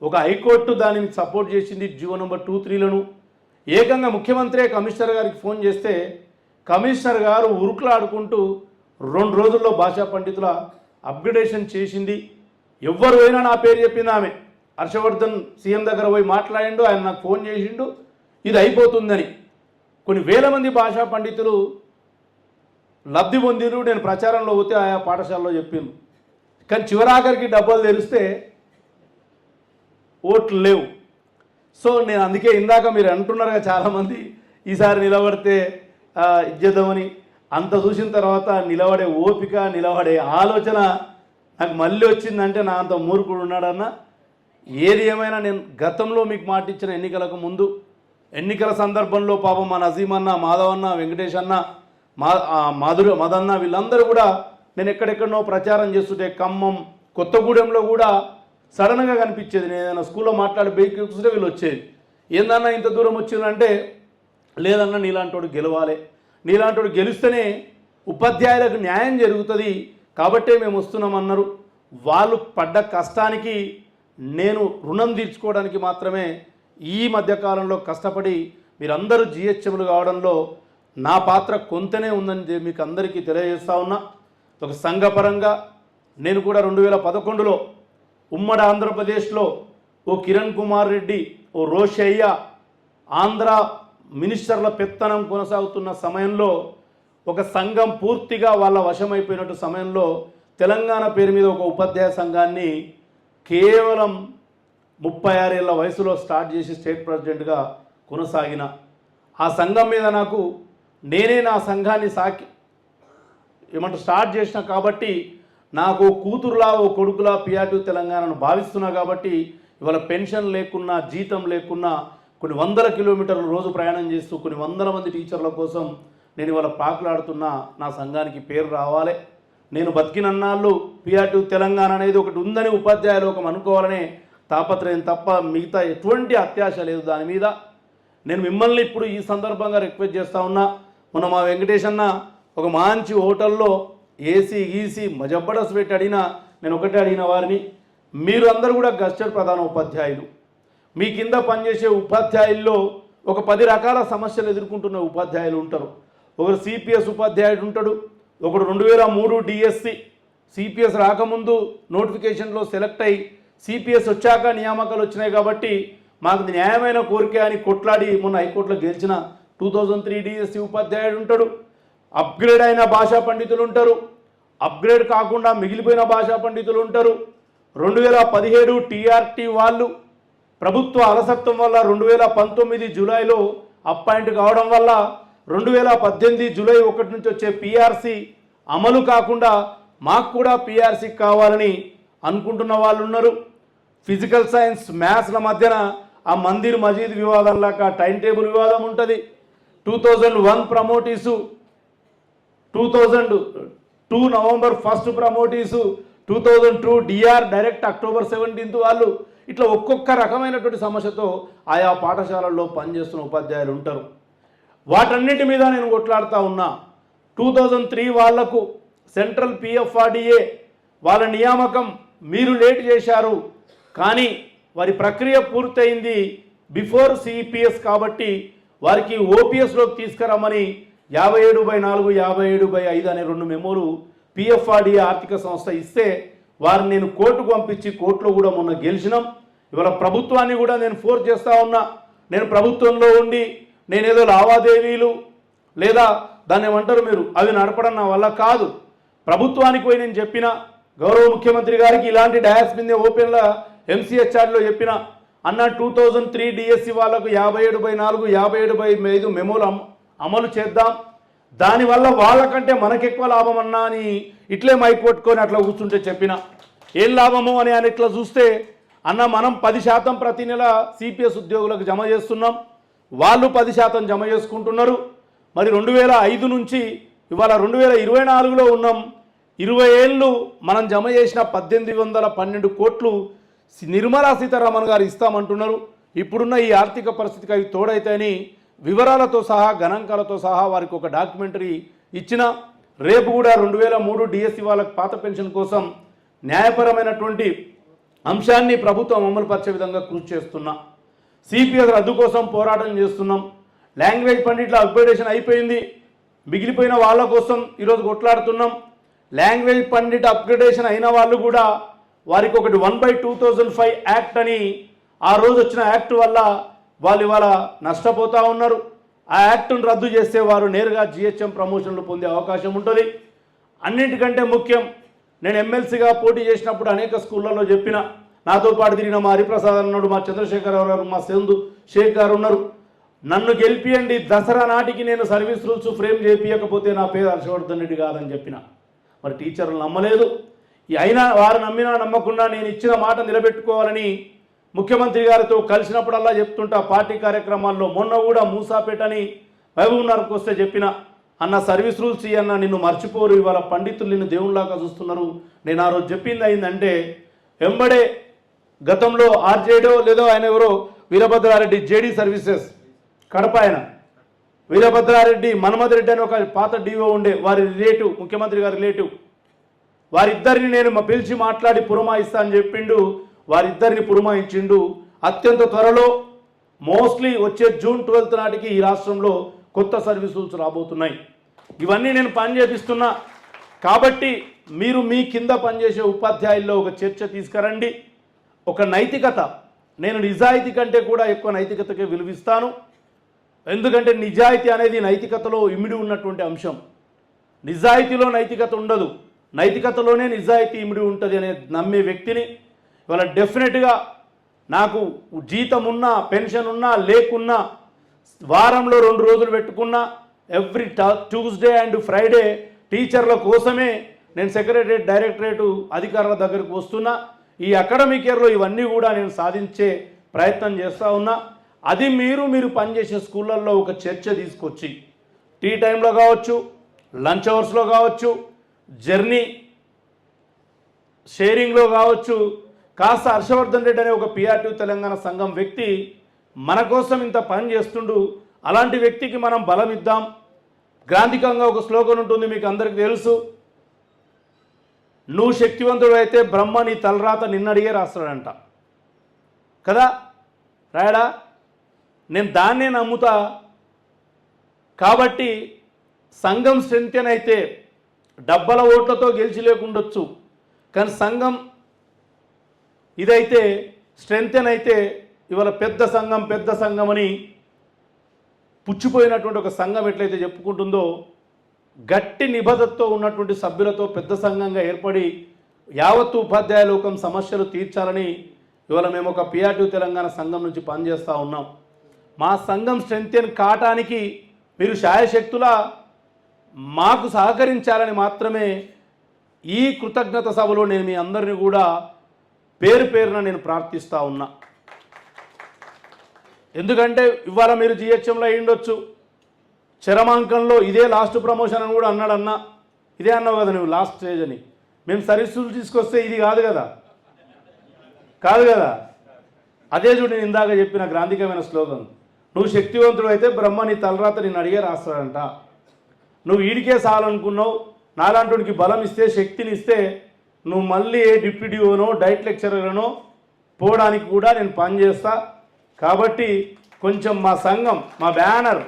ఒక హైకోర్టు దానిని సపోర్ట్ చేసింది జియో నంబర్ 2-3లను. ఏకంగా ముఖ్యమంత్రి కమిషనర్ గారికి ఫోన్ చేస్తే కమిషనర్ గారు ఉరుకులాడుకుంటూ 2 రోజుల్లో భాషా పండితుల అప్గ్రేడేషన్ చేసింది. ఎవ్వరు అయినా నా పేరు చెప్పింది ఆమె. హర్షవర్ధన్ సీఎం దగ్గర పోయి మాట్లాడిండు, ఆయన నాకు ఫోన్ చేసిండు ఇది అయిపోతుందని. కొన్ని వేల మంది భాషా పండితులు లబ్ధి పొందిరు. నేను ప్రచారంలో పోతే ఆయా పాఠశాలలో చెప్పిండు. కానీ చివరాఖరికి డబ్బులు తెరిస్తే ఓట్లు లేవు. సో నేను అందుకే ఇందాక మీరు అంటున్నారుగా చాలామంది ఈసారి నిలబడితే ఇచ్చేద్దామని. అంత చూసిన తర్వాత నిలబడే ఓపిక, నిలబడే ఆలోచన నాకు మళ్ళీ వచ్చిందంటే నా అంత మూర్ఖుడు ఉన్నాడన్న. ఏది ఏమైనా నేను గతంలో మీకు మాట ఇచ్చిన ఎన్నికలకు ముందు ఎన్నికల సందర్భంలో పాపం మా నజీమన్న, మాధవన్న, వెంకటేష్ అన్న, మదన్న వీళ్ళందరూ కూడా నేను ఎక్కడెక్కడనో ప్రచారం చేస్తుంటే ఖమ్మం, కొత్తగూడెంలో కూడా సడన్గా కనిపించేది. నేను ఏదైనా స్కూల్లో మాట్లాడి బైక్ చూస్తే వీళ్ళు వచ్చేది. ఏందన్నా ఇంత దూరం వచ్చిందంటే లేదన్నా నీలాంటోడు గెలవాలి, నీలాంటోడు గెలిస్తేనే ఉపాధ్యాయులకు న్యాయం జరుగుతుంది కాబట్టే మేము వస్తున్నామన్నారు. వాళ్ళు పడ్డ కష్టానికి నేను రుణం తీర్చుకోవడానికి మాత్రమే ఈ మధ్యకాలంలో కష్టపడి మీరందరూ జిహెచ్ఎంలు కావడంలో నా పాత్ర కొంతనే ఉందని మీకు అందరికీ తెలియజేస్తా ఉన్నా. ఒక సంఘపరంగా నేను కూడా 2011లో ఉమ్మడి ఆంధ్రప్రదేశ్లో ఓ కిరణ్ కుమార్ రెడ్డి, ఓ రోషయ్య, ఆంధ్ర మినిస్టర్ల పెత్తనం కొనసాగుతున్న సమయంలో ఒక సంఘం పూర్తిగా వాళ్ళ వశమైపోయినట్టు సమయంలో తెలంగాణ పేరు మీద ఒక ఉపాధ్యాయ సంఘాన్ని కేవలం 36 ఏళ్ల వయసులో స్టార్ట్ చేసి స్టేట్ ప్రెసిడెంట్గా కొనసాగిన. ఆ సంఘం మీద నేనే నా సంఘాన్ని స్టార్ట్ చేసిన కాబట్టి నాకు కూతురులా ఓ కొడుకులా పిఆర్టీ తెలంగాణను భావిస్తున్నా కాబట్టి ఇవాళ పెన్షన్ లేకున్నా, జీతం లేకున్నా కొన్ని 100 కిలోమీటర్లు రోజు ప్రయాణం చేస్తూ కొన్ని 100 మంది టీచర్ల కోసం నేను ఇవాళ పాకులాడుతున్నా. నా సంఘానికి పేరు రావాలి. నేను బతికినన్నాళ్ళు పిఆర్టీ తెలంగాణ అనేది ఒకటి ఉందని ఉపాధ్యాయులు ఒక అనుకోవాలనే తాపత్రయం తప్ప మిగతా ఎటువంటి అత్యాశ లేదు దాని మీద. నేను మిమ్మల్ని ఇప్పుడు ఈ సందర్భంగా రిక్వెస్ట్ చేస్తూ ఉన్నా. మొన్న మా వెంకటేష్ అన్న ఒక మంచి హోటల్లో ఏసీ గీసీ జబర్దస్త్ పెట్టి నేను ఒకటే అడిగిన వారిని, మీరు అందరూ కూడా గస్టెడ్ ప్రధాన ఉపాధ్యాయులు, మీ కింద పనిచేసే ఉపాధ్యాయుల్లో ఒక 10 రకాల సమస్యలు ఎదుర్కొంటున్న ఉపాధ్యాయులు ఉంటారు. ఒకరు సిపిఎస్ ఉపాధ్యాయుడు ఉంటాడు, ఒకడు 2003 డిఎస్సి సిపిఎస్ రాకముందు నోటిఫికేషన్లో సెలెక్ట్ అయ్యి సిపిఎస్ వచ్చాక నియామకాలు వచ్చినాయి కాబట్టి మాకు న్యాయమైన కోరిక అని కొట్లాడి మొన్న హైకోర్టులో గెలిచిన 2003 డిఎస్సి ఉపాధ్యాయుడు ఉంటాడు. అప్గ్రేడ్ అయిన భాషా పండితులు ఉంటారు, అప్గ్రేడ్ కాకుండా మిగిలిపోయిన భాషా పండితులు ఉంటారు. 2017 టీఆర్టీ వాళ్ళు ప్రభుత్వ అలసత్వం వల్ల 2019 జూలైలో అపాయింట్ కావడం వల్ల 2018 జూలై 1 నుంచి వచ్చే పిఆర్సీ అమలు కాకుండా మాకు కూడా పిఆర్సీ కావాలని అనుకుంటున్న వాళ్ళు ఉన్నారు. ఫిజికల్ సైన్స్, మ్యాథ్స్ల మధ్యన ఆ మందిర్ మజీద్ వివాదంలాగా టైం టేబుల్ వివాదం ఉంటుంది. 2001 ప్రమోటీసు, 2002 నవంబర్ 1 ప్రమోటీసు, 2002 డిఆర్ డైరెక్ట్ అక్టోబర్ 17 వాళ్ళు, ఇట్లా ఒక్కొక్క రకమైనటువంటి సమస్యతో ఆయా పాఠశాలల్లో పనిచేస్తున్న ఉపాధ్యాయులు ఉంటారు. వాటన్నిటి మీద నేను కొట్లాడుతూ ఉన్నా. 2003 వాళ్లకు సెంట్రల్ పిఎఫ్ఆర్డిఏ వాళ్ళ నియామకం మీరు లేట్ చేశారు, కానీ వారి ప్రక్రియ పూర్తయింది బిఫోర్ సిపిఎస్ కాబట్టి వారికి ఓపీఎస్లోకి తీసుకురమ్మని 57/4, 57/5 అనే 2 మెమోలు పిఎఫ్ఆర్డిఏ ఆర్థిక సంస్థ ఇస్తే వారిని నేను కోర్టుకు పంపించి కోర్టులో కూడా మొన్న గెలిచినాం. ఇవాళ ప్రభుత్వాన్ని కూడా నేను ఫోర్స్ చేస్తూ ఉన్నా. నేను ప్రభుత్వంలో ఉండి నేనేదో లావాదేవీలు లేదా దాన్ని ఏమంటారు మీరు అవి నడపడం నా వల్ల కాదు. ప్రభుత్వానికి పోయి నేను చెప్పిన, గౌరవ ముఖ్యమంత్రి గారికి ఇలాంటి డయాస్ మీద ఓపెన్లో MCHRలో చెప్పిన, అన్న 2003 DSC వాళ్ళకు 57/4 57/5 మెమోలు అమలు చేద్దాం, దానివల్ల వాళ్ళకంటే మనకెక్కువ లాభం అన్నా అని ఇట్లే మైక్ కొట్టుకొని అట్లా కూర్చుంటే చెప్పిన. ఏం లాభము అని ఆయన ఇట్లా చూస్తే, అన్న మనం 10% ప్రతి నెల CPS ఉద్యోగులకు జమ చేస్తున్నాం, వాళ్ళు 10% జమ చేసుకుంటున్నారు. మరి 2005 నుంచి ఇవాళ 2024లో ఉన్నాం. 20 ఏళ్ళు మనం జమ చేసిన 1812 కోట్లు నిర్మలా సీతారామన్ గారు ఇస్తామంటున్నారు. ఇప్పుడున్న ఈ ఆర్థిక పరిస్థితికి అవి తోడైతాయని వివరాలతో సహా గణాంకాలతో సహా వారికి ఒక డాక్యుమెంటరీ ఇచ్చిన. రేపు కూడా 2003 DSC వాళ్ళకి పాత పెన్షన్ కోసం న్యాయపరమైనటువంటి అంశాన్ని ప్రభుత్వం అమలుపరిచే విధంగా కృషి చేస్తున్నా. CPS రద్దు కోసం పోరాటం చేస్తున్నాం. లాంగ్వేజ్ పండిట్ల అప్గ్రేడేషన్ అయిపోయింది, మిగిలిపోయిన వాళ్ళ కోసం ఈరోజు కొట్లాడుతున్నాం. లాంగ్వేజ్ పండిట్ అప్గ్రేడేషన్ అయిన వాళ్ళు కూడా వారికి ఒకటి 1/2005 యాక్ట్ అని ఆ రోజు వచ్చిన యాక్ట్ వల్ల వాళ్ళు ఇవాళ నష్టపోతూ ఉన్నారు. ఆ యాక్ట్ను రద్దు చేస్తే వారు నేరుగా GHM ప్రమోషన్లు పొందే అవకాశం ఉంటుంది. అన్నింటికంటే ముఖ్యం, నేను ఎమ్మెల్సీగా పోటీ చేసినప్పుడు అనేక స్కూళ్ళల్లో చెప్పిన, నాతో పాటు తిరిగిన మా హరిప్రసాద్ అన్నాడు, మా చంద్రశేఖరరావు గారు, మా సేందు షేక్ గారు ఉన్నారు. నన్ను గెలిపియండి, దసరా నాటికి నేను సర్వీస్ రూల్స్ ఫ్రేమ్ చేయించకపోతే నా పేరు హర్షవర్ధన్ రెడ్డి కాదని చెప్పిన. మరి టీచర్లు నమ్మలేదు. అయినా వారు నమ్మినా నమ్మకుండా నేను ఇచ్చిన మాట నిలబెట్టుకోవాలని ముఖ్యమంత్రి గారితో కలిసినప్పుడల్లా చెప్తుంటా. పార్టీ కార్యక్రమాల్లో మొన్న కూడా మూసాపేటని మహబూబ్నగర్కి వస్తే చెప్పిన, అన్న సర్వీస్ రూల్స్ అన్న నిన్ను మర్చిపోరు, ఇవాళ పండితులు నిన్ను దేవుళ్ళలాగా చూస్తున్నారు. నేను ఆ రోజు చెప్పింది అయిందంటే వెంబడే గతంలో ఆర్జేడో లేదో ఆయన ఎవరో వీరభద్రారెడ్డి JD సర్వీసెస్ కడప, ఆయన వీరభద్రారెడ్డి మన్మథ్ రెడ్డి అని ఒక పాత DO ఉండే, వారి రిలేటివ్, ముఖ్యమంత్రి గారి రిలేటివ్, వారిద్దరిని నేను పిలిచి మాట్లాడి పురమాయిస్తా అని చెప్పిండు. వారిద్దరిని పురమాయించిండు. అత్యంత త్వరలో మోస్ట్లీ వచ్చే జూన్ 12 నాటికి ఈ రాష్ట్రంలో కొత్త సర్వీస్ రూల్స్ రాబోతున్నాయి. ఇవన్నీ నేను పని చేపిస్తున్నా. కాబట్టి మీరు మీ కింద పనిచేసే ఉపాధ్యాయుల్లో ఒక చర్చ తీసుకురండి. ఒక నైతికత, నేను నిజాయితీ కంటే కూడా ఎక్కువ నైతికతకే విలువిస్తాను. ఎందుకంటే నిజాయితీ అనేది నైతికతలో ఇమిడి ఉన్నటువంటి అంశం. నిజాయితీలో నైతికత ఉండదు, నైతికతలోనే నిజాయితీ ఇమిడి ఉంటుంది అనే నమ్మే వ్యక్తిని. ఇవాళ డెఫినెట్గా నాకు జీతం ఉన్నా, పెన్షన్ ఉన్నా లేకున్నా, వారంలో 2 రోజులు పెట్టుకున్నా, ఎవ్రీ ట్యూస్డే అండ్ ఫ్రైడే టీచర్ల కోసమే నేను సెక్రటరేట్ డైరెక్టరేటు అధికారుల దగ్గరకు వస్తున్నా. ఈ అకాడమిక్ ఇయర్లో ఇవన్నీ కూడా నేను సాధించే ప్రయత్నం చేస్తూ ఉన్నా. అది మీరు పనిచేసే స్కూళ్ళల్లో ఒక చర్చ తీసుకొచ్చి, టీ టైంలో కావచ్చు, లంచ్ అవర్స్లో కావచ్చు, జర్నీ షేరింగ్లో కావచ్చు, కాస్త హర్షవర్ధన్ రెడ్డి అనే ఒక PRTU తెలంగాణ సంఘం వ్యక్తి మన కోసం ఇంత పని చేస్తుండు, అలాంటి వ్యక్తికి మనం బలం ఇద్దాం. గ్రాంధికంగా ఒక స్లోగన్ ఉంటుంది, మీకు అందరికీ తెలుసు, నువ్వు శక్తివంతుడు అయితే బ్రహ్మ నీ తలరాత నిన్నడిగే రాస్తాడంట కదా, రాయడా? నేను దాన్నే నమ్ముతా. కాబట్టి సంఘం స్ట్రెంత్ అయితే డబ్బల ఓట్లతో గెలిచి లేకుండొచ్చు, కానీ సంఘం ఇదైతే స్ట్రెంత్ అయితే ఇవాళ పెద్ద సంఘం అని పుచ్చిపోయినటువంటి ఒక సంఘం ఎట్లయితే చెప్పుకుంటుందో, గట్టి నిబద్ధతతో ఉన్నటువంటి సభ్యులతో పెద్ద సంఘంగా ఏర్పడి యావత్తు ఉపాధ్యాయ లోకం సమస్యలు తీర్చాలని ఇవాళ మేము ఒక PRTU తెలంగాణ సంఘం నుంచి పనిచేస్తూ ఉన్నాం. మా సంఘం స్ట్రెంత్ కాటానికి మీరు శాయశక్తులా మాకు సహకరించాలని మాత్రమే ఈ కృతజ్ఞత సభలో నేను మీ అందరినీ కూడా పేరు పేరున నేను ప్రార్థిస్తూ ఉన్నా. ఎందుకంటే ఇవాళ మీరు GHMలో అయ్యుండొచ్చు, చరమాంకంలో ఇదే లాస్ట్ ప్రమోషన్ అని కూడా అన్నాడన్నా, ఇదే అన్నావు కదా నువ్వు లాస్ట్ స్టేజ్ అని. మేము సర్వీసులు తీసుకొస్తే ఇది కాదు కదా. అదే చూడు నేను ఇందాక చెప్పిన గ్రాంధికమైన స్లోగన్, నువ్వు శక్తివంతుడు అయితే బ్రహ్మ నీ తలరాత నేను అడిగే రాస్తాడంట. నువ్వు ఈడికే చాలనుకున్నావు, నాలాంటికి బలం ఇస్తే, శక్తిని ఇస్తే, నువ్వు మళ్ళీ ఏ డిప్యూటీఓనో డైట్ లెక్చరర్నో పోవడానికి కూడా నేను పనిచేస్తా. కాబట్టి కొంచెం మా సంఘం, మా బ్యానర్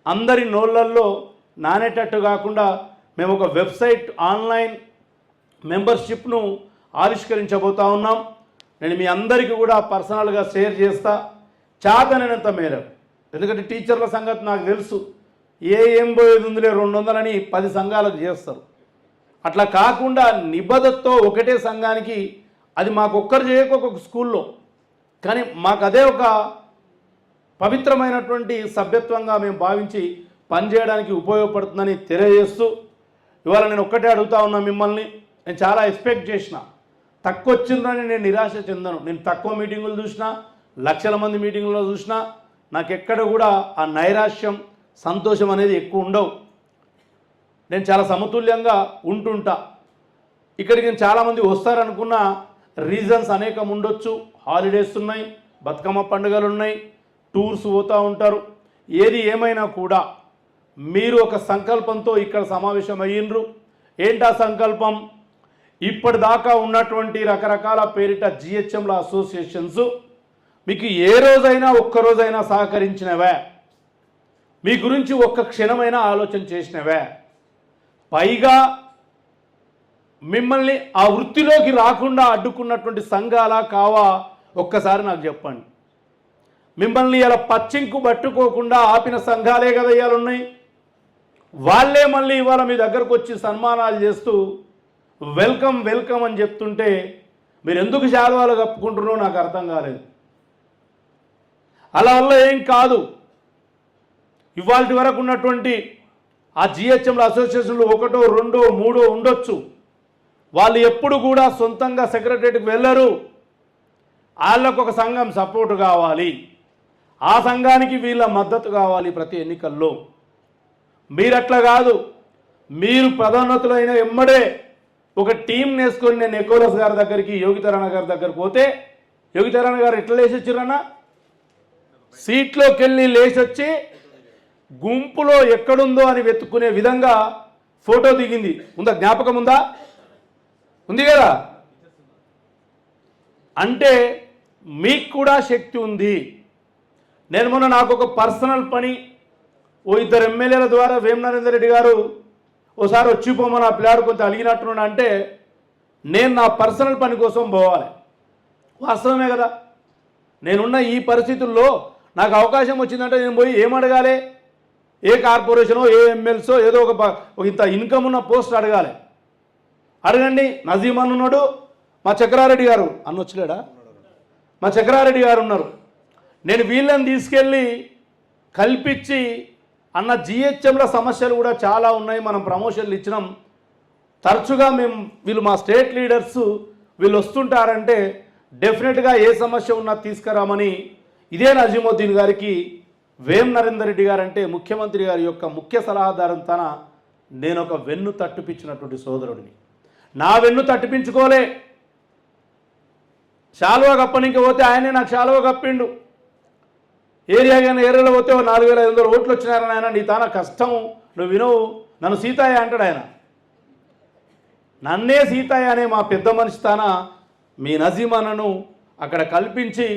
అందరి నోళ్ళల్లో నానేటట్టు కాకుండా మేము ఒక వెబ్సైట్ ఆన్లైన్ మెంబర్షిప్ను ఆవిష్కరించబోతా ఉన్నాం. నేను మీ అందరికీ కూడా పర్సనల్గా షేర్ చేస్తా చాతనైనంత మేరకు. ఎందుకంటే టీచర్ల సంగతి నాకు తెలుసు, ఏం పోయేది ఉందిలే 200 అని 10 సంఘాలకు చేస్తారు. అట్లా కాకుండా నిబద్ధతతో ఒకటే సంఘానికి, అది మాకు ఒక్కరు చేయక ఒక్కొక్క స్కూల్లో, కానీ మాకు అదే ఒక పవిత్రమైనటువంటి సభ్యత్వంగా మేము భావించి పనిచేయడానికి ఉపయోగపడుతుందని తెలియజేస్తూ, ఇవాళ నేను ఒక్కటే అడుగుతా ఉన్నా మిమ్మల్ని. నేను చాలా ఎక్స్పెక్ట్ చేసిన, తక్కువ వచ్చిందని నేను నిరాశ చెందను. నేను తక్కువ మీటింగులు చూసినా, లక్షల మంది మీటింగుల్లో చూసినా, నాకు ఎక్కడ కూడా ఆ నైరాశ్యం సంతోషం అనేది ఎక్కువ ఉండవు. నేను చాలా సమతుల్యంగా ఉంటుంటా. ఇక్కడికి నేను చాలామంది వస్తారనుకున్న రీజన్స్ అనేకం ఉండొచ్చు. హాలిడేస్ ఉన్నాయి, బతుకమ్మ పండుగలు ఉన్నాయి, టూర్స్ పోతూ ఉంటారు. ఏది ఏమైనా కూడా మీరు ఒక సంకల్పంతో ఇక్కడ సమావేశం అయ్యిండ్రు. ఏంటా సంకల్పం? ఇప్పటిదాకా ఉన్నటువంటి రకరకాల పేరిట జిహెచ్ఎంల అసోసియేషన్స్ మీకు ఏ రోజైనా ఒక్కరోజైనా సహకరించినవే? మీ గురించి ఒక్క క్షణమైనా ఆలోచన చేసినవే? పైగా మిమ్మల్ని ఆ వృత్తిలోకి రాకుండా అడ్డుకున్నటువంటి సంఘాలా కావా? ఒక్కసారి నాకు చెప్పండి. మిమ్మల్ని ఇలా పచ్చింకు పట్టుకోకుండా ఆపిన సంఘాలే కదా ఇవాళ ఉన్నాయి. వాళ్ళే మళ్ళీ ఇవాళ మీ దగ్గరకు వచ్చి సన్మానాలు చేస్తూ వెల్కమ్ వెల్కమ్ అని చెప్తుంటే మీరు ఎందుకు శాలువాలు కప్పుకుంటున్నారో నాకు అర్థం కాలేదు. అలా వల్ల ఏం కాదు. ఇవాళ వరకు ఉన్నటువంటి ఆ జిహెచ్ఎంల అసోసియేషన్లు 1, 2, 3 ఉండొచ్చు. వాళ్ళు ఎప్పుడు కూడా సొంతంగా సెక్రటరీకి వెళ్ళరు. వాళ్ళకు ఒక సంఘం సపోర్టు కావాలి, ఆ సంఘానికి వీళ్ళ మద్దతు కావాలి ప్రతి ఎన్నికల్లో. మీరట్లా కాదు. మీరు పదోన్నతులైన ఎమ్మడే ఒక టీం నేసుకొని నేను ఎకోలస్ గారి దగ్గరికి, యోగితారాణ గారి దగ్గరికి పోతే, యోగితారాణ గారు ఎట్లా లేచొచ్చిరన్న? సీట్లోకి వెళ్ళి లేచొచ్చి గుంపులో ఎక్కడుందో అని వెతుక్కునే విధంగా ఫోటో దిగింది. ఉందా? జ్ఞాపకం ఉందా? ఉంది కదా. అంటే మీకు కూడా శక్తి ఉంది. నేను మొన్న నాకు ఒక పర్సనల్ పని, ఓ 2 ఎమ్మెల్యేల ద్వారా వేం నరేందర్ రెడ్డి గారు ఓసారి వచ్చిపోమని ఆ పిల్లాడు కొంచెం అలిగినట్టున్నా అంటే, నేను నా పర్సనల్ పని కోసం పోవాలి. వాస్తవమే కదా. నేనున్న ఈ పరిస్థితుల్లో నాకు అవకాశం వచ్చిందంటే నేను పోయి ఏం అడగాలి? ఏ కార్పొరేషనో, ఏ ఎమ్మెల్సో ఏదో ఒక ఇంత ఇన్కమ్ ఉన్న పోస్ట్ అడగాలి. అడగండి. నజీమ్ అన్న ఉన్నాడు, మా చక్రారెడ్డి గారు అన్న వచ్చలేడా, మా చక్రారెడ్డి గారు ఉన్నారు. నేను వీళ్ళని తీసుకెళ్ళి కల్పించి, అన్న జిహెచ్ఎంల సమస్యలు కూడా చాలా ఉన్నాయి, మనం ప్రమోషన్లు ఇచ్చినాం, తరచుగా వీళ్ళు మా స్టేట్ లీడర్స్ వీళ్ళు వస్తుంటారంటే డెఫినెట్గా ఏ సమస్య ఉన్నా తీసుకురామని ఇదే నజీముద్దీన్ గారికి వేం నరేందర్ రెడ్డి గారు అంటే ముఖ్యమంత్రి గారి యొక్క ముఖ్య సలహాదారు తన నేను ఒక వెన్ను తట్టుపించినటువంటి సోదరుడిని. నా వెన్ను తట్టుపించుకోలే, శాలువా కప్పనికి పోతే ఆయనే నాకు శాలువా కప్పిండు. ఏరియాలో పోతే 4500 ఓట్లు వచ్చినారని ఆయన, నీ తాన కష్టం నువ్వు వినవు, నన్ను సీతయ్య అంటాడు ఆయన. నన్నే సీతయ్య అనే మా పెద్ద మనిషి తాన మీ నజీమన్నను అక్కడ కల్పించి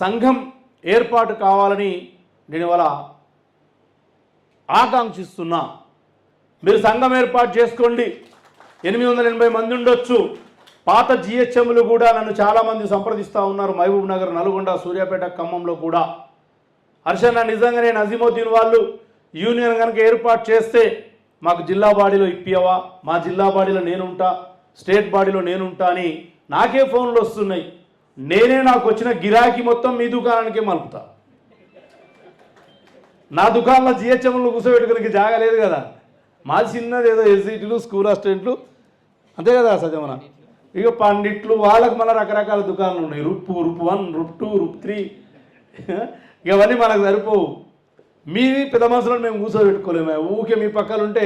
సంఘం ఏర్పాటు కావాలని నేను ఇవాళ ఆకాంక్షిస్తున్నా. మీరు సంఘం ఏర్పాటు చేసుకోండి. 880 మంది ఉండొచ్చు. పాత జిహెచ్ఎంలు కూడా నన్ను చాలామంది సంప్రదిస్తూ ఉన్నారు. మహబూబ్ నగర్, నల్గొండ, సూర్యాపేట, ఖమ్మంలో కూడా. హర్షన్న నిజంగానే నజీముద్దీన్ వాళ్ళు యూనియన్ కనుక ఏర్పాటు చేస్తే మాకు జిల్లా బాడీలో ఇప్పియవా, మా జిల్లా బాడీలో నేనుంటా, స్టేట్ బాడీలో నేనుంటా అని నాకే ఫోన్లు వస్తున్నాయి. నేనే నాకు వచ్చిన గిరాకీ మొత్తం మీ దుకాణానికే మలుపుతా. నా దుకాణంలో జిహెచ్ఎంలు కూర్చోబెట్టుకునే జాగా లేదు కదా. మాది చిన్నది ఏదో ఎస్సీటీలు, స్కూల్ అసిస్టెంట్లు అంతే కదా సత్యమన. ఇక పండిట్లు వాళ్ళకు మళ్ళీ రకరకాల దుకాణాలు ఉన్నాయి. రూప్ 1, రూప్ 2, రూప్ 3 ఇవన్నీ మనకు సరిపోవు. మీది పెద్ద మనుషులను మేము కూర్చోబెట్టుకోలేము. ఊకే మీ పక్కన ఉంటే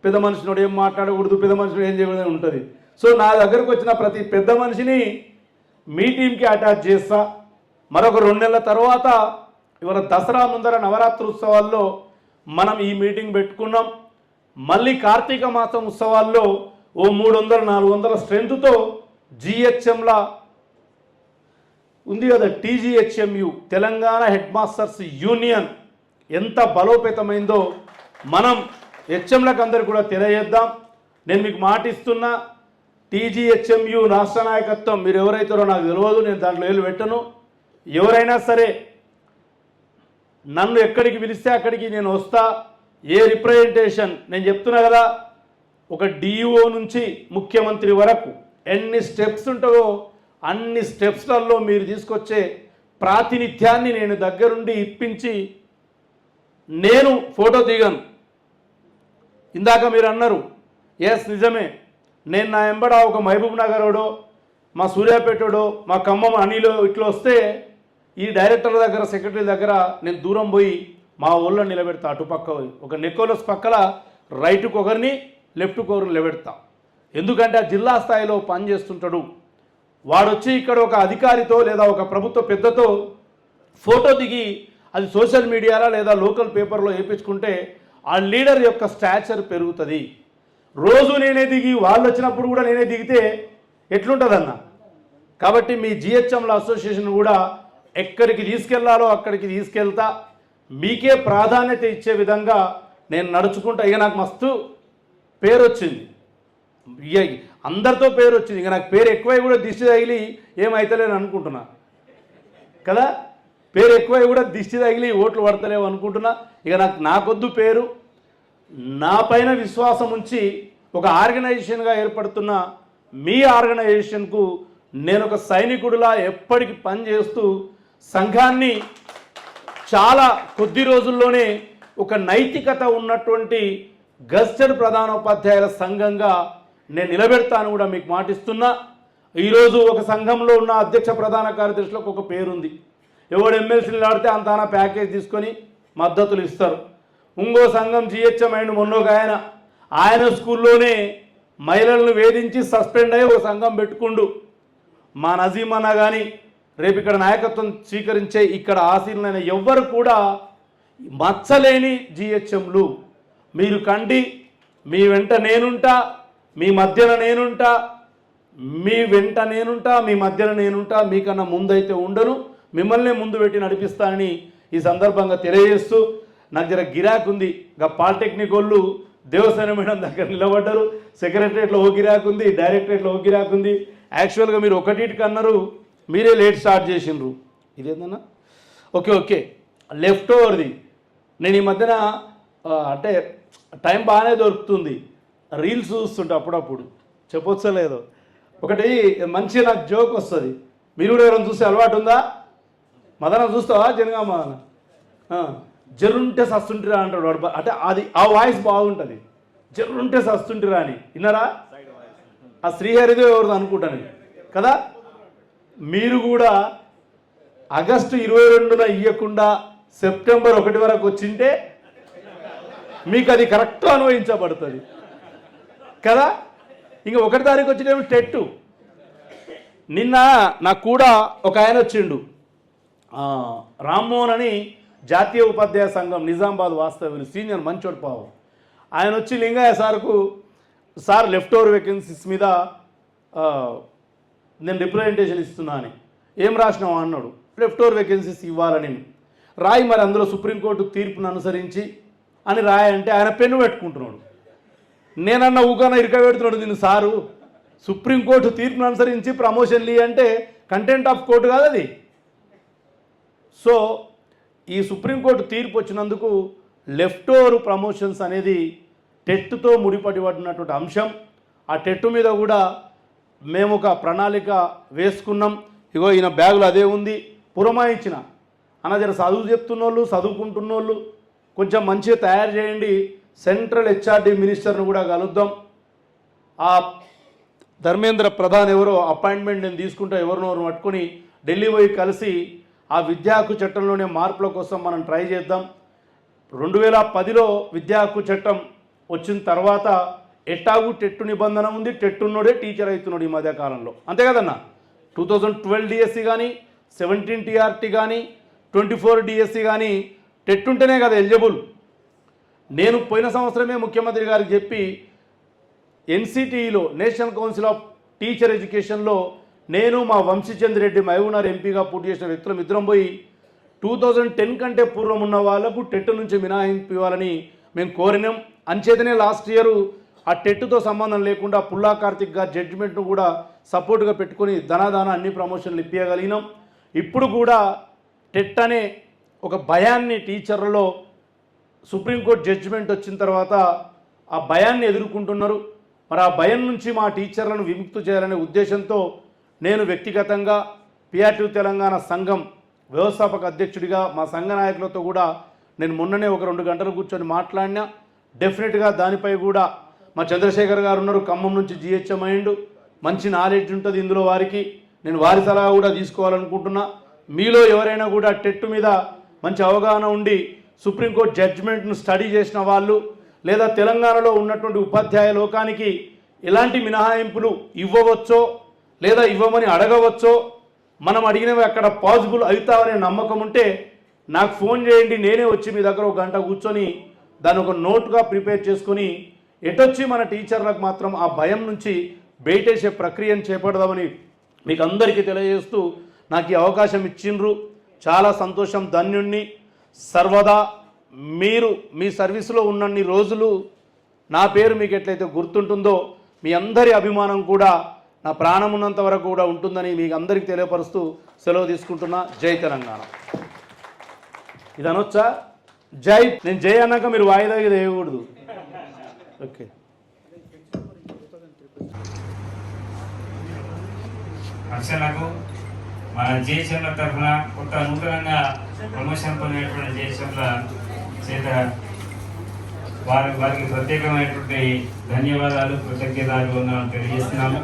పెద్ద మనిషినోడు ఏం మాట్లాడకూడదు, పెద్ద మనిషిని ఏం చేయకూడదు ఉంటుంది. సో నా దగ్గరకు వచ్చిన ప్రతి పెద్ద మనిషిని మీ టీంకి అటాచ్ చేస్తా. మరొక 2 నెలల తర్వాత ఇవాళ దసరా ముందర నవరాత్రి ఉత్సవాల్లో మనం ఈ మీటింగ్ పెట్టుకున్నాం. మళ్ళీ కార్తీక మాసం ఉత్సవాల్లో ఓ 300-400 స్ట్రెంత్తో జిహెచ్ఎంలా ఉంది కదా. టీజీహెచ్ఎంయు తెలంగాణ హెడ్ మాస్టర్స్ యూనియన్ ఎంత బలోపేతమైందో మనం హెచ్ఎంలకు అందరికీ కూడా తెలియజేద్దాం. నేను మీకు మాటిస్తున్నా, టీజీహెచ్ఎంయు రాష్ట్ర నాయకత్వం మీరు ఎవరైతారో నాకు తెలియదు, నేను దాంట్లో ఏళ్ళు పెట్టను. ఎవరైనా సరే నన్ను ఎక్కడికి పిలిస్తే అక్కడికి నేను వస్తా. ఏ రిప్రజెంటేషన్ నేను చెప్తున్నా కదా, ఒక డిఓ నుంచి ముఖ్యమంత్రి వరకు ఎన్ని స్టెప్స్ ఉంటాయో అన్ని స్టెప్స్లలో మీరు తీసుకొచ్చే ప్రాతినిధ్యాన్ని నేను దగ్గరుండి ఇప్పించి నేను ఫోటో దిగను. ఇందాక మీరు అన్నారు, ఎస్ నిజమే, నేను నా ఎంబడ ఒక మహబూబ్ నగరోడో మా సూర్యాపేటోడో మా ఖమ్మం అనిలో ఇట్లా వస్తే ఈ డైరెక్టర్ దగ్గర సెక్రటరీ దగ్గర నేను దూరం పోయి మా ఊళ్ళో నిలబెడతా. అటుపక్క ఒక నెకోలస్ పక్కల రైట్కి ఒకరిని లెఫ్ట్కి ఒకరిని నిలబెడతా. ఎందుకంటే ఆ జిల్లా స్థాయిలో పనిచేస్తుంటాడు. వాడొచ్చి ఇక్కడ ఒక అధికారితో లేదా ఒక ప్రభుత్వ పెద్దతో ఫోటో దిగి అది సోషల్ మీడియాలో లేదా లోకల్ పేపర్లో వేయించుకుంటే ఆ లీడర్ యొక్క స్టాచర్ పెరుగుతుంది. రోజు నేనే దిగి వాళ్ళు వచ్చినప్పుడు కూడా నేనే దిగితే ఎట్లుంటుందన్న? కాబట్టి మీ జిహెచ్ఎంల అసోసియేషన్ కూడా ఎక్కడికి తీసుకెళ్లాలో అక్కడికి తీసుకెళ్తా. మీకే ప్రాధాన్యత ఇచ్చే విధంగా నేను నడుచుకుంటా. ఇక నాకు మస్తు పేరు వచ్చింది, అందరితో పేరు వచ్చింది. ఇక నాకు పేరు ఎక్కువై కూడా దిష్టి తగిలి ఏమైతలేని అనుకుంటున్నా కదా, పేరు ఎక్కువై కూడా దిష్టి తగిలి ఓట్లు పడతలేవు అనుకుంటున్నా. ఇక నాకొద్దు పేరు. నా పైన విశ్వాసం ఉంచి ఒక ఆర్గనైజేషన్గా ఏర్పడుతున్న మీ ఆర్గనైజేషన్కు నేను ఒక సైనికుడిలా ఎప్పటికీ పనిచేస్తూ సంఘాన్ని చాలా కొద్ది రోజుల్లోనే ఒక నైతికత ఉన్నటువంటి గస్టెడ్ ప్రధానోపాధ్యాయుల సంఘంగా నేను నిలబెడతాను కూడా మీకు మాటిస్తున్నా. ఈరోజు ఒక సంఘంలో ఉన్న అధ్యక్ష ప్రధాన కార్యదర్శులకు ఒక పేరుంది. ఎవడు ఎమ్మెల్సీలు ఆడితే అంతానా ప్యాకేజ్ తీసుకొని మద్దతులు ఇస్తారు. ఇంకో సంఘం జిహెచ్ఎం అయిన మొన్నొక ఆయన స్కూల్లోనే మహిళలను వేధించి సస్పెండ్ అయ్యి ఒక సంఘం పెట్టుకుండు. మా నజీమ్ అన్న కానీ రేపు ఇక్కడ నాయకత్వం స్వీకరించే ఇక్కడ ఆశీనులైన ఎవ్వరు కూడా మచ్చలేని జిహెచ్ఎంలు. మీరు కండి, మీ వెంట నేనుంటా, మీ మధ్యన నేనుంటా, మీ వెంట నేనుంటా, మీ మధ్యన నేనుంటా. మీకన్నా ముందైతే ఉండను, మిమ్మల్ని ముందు పెట్టి నడిపిస్తానని ఈ సందర్భంగా తెలియజేస్తూ, నాకు జర గిరాకు ఉంది. ఇంకా పాలిటెక్నిక్ వాళ్ళు దేవసేన మేడం దగ్గర నిలబడ్డారు. సెక్రటరియట్లో ఓ గిరాకు ఉంది, డైరెక్టరేట్లో ఓ గిరాకు ఉంది. యాక్చువల్గా మీరు ఒకటికి అన్నారు, మీరే లేట్ స్టార్ట్ చేసిండ్రు. ఇదేందన్నా? ఓకే లెఫ్ట్ ఓవర్ది. నేను ఈ మధ్యన అంటే టైం బాగానే దొరుకుతుంది, రీల్స్ చూస్తుంటే అప్పుడప్పుడు చెప్పొచ్చా లేదో. ఒకటి మంచి నాకు జోక్ వస్తుంది. మీరు కూడా ఎవరైనా చూస్తే అలవాటు ఉందా? మదన చూస్తావా? జనగా మదన జర్రుంటే సస్తుంటిరా అంటాడు వాడు. అంటే అది ఆ వాయిస్ బాగుంటుంది, జర్రుంటే సస్తుంటిరా అని. విన్నారా? ఆ శ్రీహరిదో ఎవరిదో అనుకుంటాను కదా. మీరు కూడా ఆగస్టు 22న ఇవ్వకుండా సెప్టెంబర్ 1 వరకు వచ్చింటే మీకు అది కరెక్ట్ అన్వయించబడుతుంది కదా. ఇంక 1 తారీఖు వచ్చేటప్పుడు టెట్టు. నిన్న నాకు కూడా ఒక ఆయన వచ్చిండు, రామ్మోహన్ అని, జాతీయ ఉపాధ్యాయ సంఘం నిజామాబాద్ వాస్తవ్యులు, సీనియర్ మంచోడు పావు. ఆయన వచ్చి లింగయ్య సార్కు, సార్ లెఫ్ట్ ఓవర్ వేకెన్సీస్ మీద నేను రిప్రజెంటేషన్ ఇస్తున్నా అని. ఏం రాసినావు అన్నాడు. లెఫ్ట్ ఓవర్ వేకెన్సీస్ ఇవ్వాలని రాయి, మరి అందులో సుప్రీంకోర్టు తీర్పును అనుసరించి అని రాయంటే ఆయన పెన్ను పెట్టుకుంటున్నాడు. నేనన్నా ఊకన్నా ఇరకబెడుతున్నాడు దీన్ని సారు. సుప్రీంకోర్టు తీర్పును అనుసరించి ప్రమోషన్లు అంటే కంటెంట్ ఆఫ్ కోర్టు కాదు అది. సో ఈ సుప్రీంకోర్టు తీర్పు వచ్చినందుకు లెఫ్ట్ ఓవర్ ప్రమోషన్స్ అనేది టెట్తో ముడిపడి పడినటువంటి అంశం. ఆ టెట్టు మీద కూడా మేము ఒక ప్రణాళిక వేసుకున్నాం. ఇగో ఈయన బ్యాగులు అదే ఉంది, పురమాయించిన అన్న జర చదువు చెప్తున్నోళ్ళు, చదువుకుంటున్నోళ్ళు కొంచెం మంచిగా తయారు చేయండి. సెంట్రల్ హెచ్ఆర్డి మినిస్టర్ను కూడా కలుద్దాం. ఆ ధర్మేంద్ర ప్రధాన్ ఎవరో అపాయింట్మెంట్ నేను తీసుకుంటా, ఎవరినోరు పట్టుకొని ఢిల్లీ పోయి కలిసి ఆ విద్యా హక్కు చట్టంలోనే మార్పుల కోసం మనం ట్రై చేద్దాం. 2010లో విద్యా హక్కు చట్టం వచ్చిన తర్వాత ఎట్టాగు టెట్టు నిబంధన ఉంది, టెట్టున్నోడే టీచర్ అవుతున్నాడు ఈ మధ్యకాలంలో, అంతే కదన్నా. 2012 డిఎస్సి కానీ, 17 టీఆర్టీ కానీ, 24 డిఎస్సి కానీ టెట్ ఉంటేనే కదా ఎలిజిబుల్. నేను పోయిన సంవత్సరమే ముఖ్యమంత్రి గారికి చెప్పి ఎన్సిటిఈలో, నేషనల్ కౌన్సిల్ ఆఫ్ టీచర్ ఎడ్యుకేషన్లో నేను మా వంశీచంద్ర రెడ్డి మహబూబ్నగర్ ఎంపీగా పోటీ చేసిన వ్యక్తులం ఇద్దరం పోయి 2010 కంటే పూర్వం ఉన్న వాళ్ళకు టెట్ నుంచి మినహాయింపు ఇవ్వాలని మేము కోరినాం. అంచేతనే లాస్ట్ ఇయర్ ఆ టెట్తో సంబంధం లేకుండా పుల్లా కార్తిక్ గారి జడ్జిమెంట్ను కూడా సపోర్ట్గా పెట్టుకొని ధనాదాన అన్ని ప్రమోషన్లు ఇప్పించగలిగినాం. ఇప్పుడు కూడా టెట్ అనే ఒక భయాన్ని టీచర్లలో సుప్రీంకోర్టు జడ్జిమెంట్ వచ్చిన తర్వాత ఆ భయాన్ని ఎదుర్కొంటున్నారు. మరి ఆ భయం నుంచి మా టీచర్లను విముక్తి చేయాలనే ఉద్దేశంతో నేను వ్యక్తిగతంగా పిఆర్టీ తెలంగాణ సంఘం వ్యవస్థాపక అధ్యక్షుడిగా మా సంఘ నాయకులతో కూడా నేను మొన్ననే ఒక 2 గంటలు కూర్చొని మాట్లాడినా. డెఫినెట్గా దానిపై కూడా మా చంద్రశేఖర్ గారు ఉన్నారు, ఖమ్మం నుంచి జిహెచ్ఎం అయ్యిండు, మంచి నాలెడ్జ్ ఉంటుంది ఇందులో వారికి. నేను వారి సలహా కూడా తీసుకోవాలనుకుంటున్నా. మీలో ఎవరైనా కూడా టెట్ మీద మంచి అవగాహన ఉండి సుప్రీంకోర్టు జడ్జిమెంట్ను స్టడీ చేసిన వాళ్ళు, లేదా తెలంగాణలో ఉన్నటువంటి ఉపాధ్యాయ లోకానికి ఎలాంటి మినహాయింపులు ఇవ్వవచ్చో లేదా ఇవ్వమని అడగవచ్చో, మనం అడిగినవి అక్కడ పాసిబుల్ అవుతామనే నమ్మకం ఉంటే నాకు ఫోన్ చేయండి. నేనే వచ్చి మీ దగ్గర 1 గంట కూర్చొని దాన్ని ఒక నోట్గా ప్రిపేర్ చేసుకొని ఎటొచ్చి మన టీచర్లకు మాత్రం ఆ భయం నుంచి బయటేసే ప్రక్రియను చేపడదామని మీకు అందరికీ తెలియజేస్తూ నాకు ఈ అవకాశం ఇచ్చిండ్రు. చాలా సంతోషం, ధన్యుణ్ణి. సర్వదా మీరు మీ సర్వీసులో ఉన్నన్ని రోజులు నా పేరు మీకు ఎట్లయితే గుర్తుంటుందో మీ అందరి అభిమానం కూడా నా ప్రాణం ఉన్నంత వరకు కూడా ఉంటుందని మీకు అందరికీ తెలియపరుస్తూ సెలవు తీసుకుంటున్నా. జై తెలంగాణ. ఇది అనొచ్చా? జై. నేను జై అన్నాక మీరు వాయిదా వేయకూడదు. ఓకే. అక్షలకు మన జేసీఎంల తరఫున కొత్త నూతనంగా ప్రమోషన్ పొందినటువంటి జేసీఎంల చేత వారికి ప్రత్యేకమైనటువంటి ధన్యవాదాలు, కృతజ్ఞతలు తెలియజేస్తున్నాము.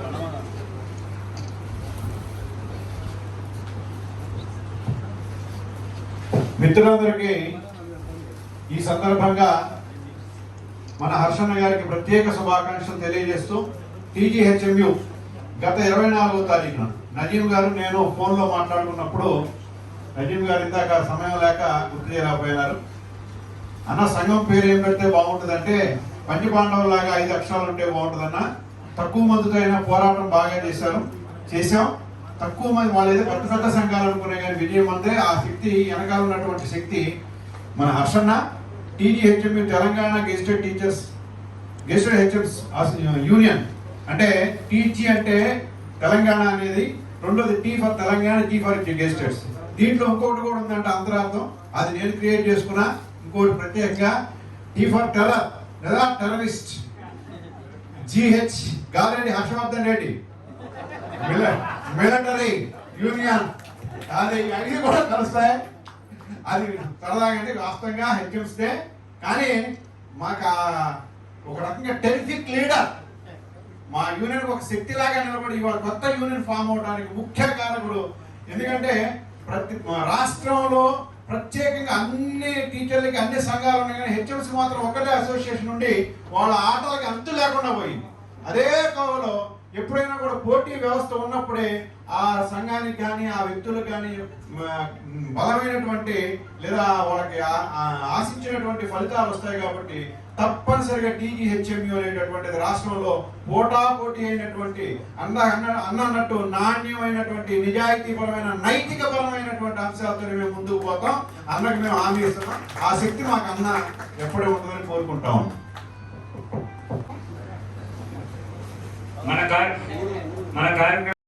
మిత్రులందరికీ ఈ సందర్భంగా మన హర్షన్న గారికి ప్రత్యేక శుభాకాంక్షలు తెలియజేస్తూ, టీజీహెచ్ఎంయు గత 24వ తారీఖున నజీం గారు నేను ఫోన్లో మాట్లాడుకున్నప్పుడు నజీం గారు ఇందాక సమయం లేక గుర్తు చేయలేకపోయినారు. అన్న సంఘం పేరు ఏం పెడితే బాగుంటుందంటే పంచపాండవులాగా 5 అక్షరాలు ఉంటే బాగుంటుందన్న. తక్కువ మందితో అయినా పోరాటం బాగా చేశాం. తక్కువ మంది వాళ్ళు ఏదో పెద్ద సంఘాలు అనుకునే కానీ విజయం అంతే. ఆ శక్తి వెనకాల ఉన్నటువంటి శక్తి మన హర్షన్న. TGHMU Telangana gazetted HMs union. అంటే టీజీ అంటే తెలంగాణ అనేది, రెండోది T for Telangana, G for gazetteds. దీంట్లో ఇంకోటి కూడా ఉందంటే అంతరార్థం, అది నేను క్రియేట్ చేసుకున్నా. ఇంకోటి ప్రత్యేకంగా టీ ఫర్ టెర్రర్ లేదా టెర్రరిస్ట్, జిహెచ్ గారెడ్డి హర్షవర్ధన్ రెడ్డి మిలిటరీ యూనియన్. అది అన్ని కూడా కలుస్తాయి. అది సరదాగా అంటే వాస్తవంగా హెచ్ఎంస్తే, కానీ మాకు ఒక రకంగా టెరిఫిక్ లీడర్ మా యూనియన్ ఒక శక్తిలాగా నిలబడి ఇవాళ కొత్త యూనియన్ ఫామ్ అవడానికి ముఖ్య కారకుడు. ఎందుకంటే ప్రతి రాష్ట్రంలో ప్రత్యేకంగా అన్ని టీచర్లకి అన్ని సంఘాలు ఉన్నాయి, కానీ హెచ్ఎంసీ మాత్రం ఒకటే అసోసియేషన్ నుండి వాళ్ళ ఆటలకి అంతు లేకుండా పోయింది. అదే కోవలో ఎప్పుడైనా కూడా పోటీ వ్యవస్థ ఉన్నప్పుడే ఆ సంఘానికి కానీ ఆ వ్యక్తులకు కానీ బలమైనటువంటి లేదా వాళ్ళకి ఆశించినటువంటి ఫలితాలు వస్తాయి. కాబట్టి తప్పనిసరిగా టీజీహెచ్ఎంయు అనేటటువంటిది రాష్ట్రంలో పోటాపోటీ అయినటువంటి అన్నట్టు నాణ్యమైనటువంటి నిజాయితీపరమైన నైతికపరమైనటువంటి అంశాలతో మేము ముందుకు పోతాం. అన్నకు మేము హామీ ఇస్తున్నాం. ఆ శక్తి మాకు అన్న ఎప్పుడే ఉంటుందని కోరుకుంటాం. మన కార్యక్రమం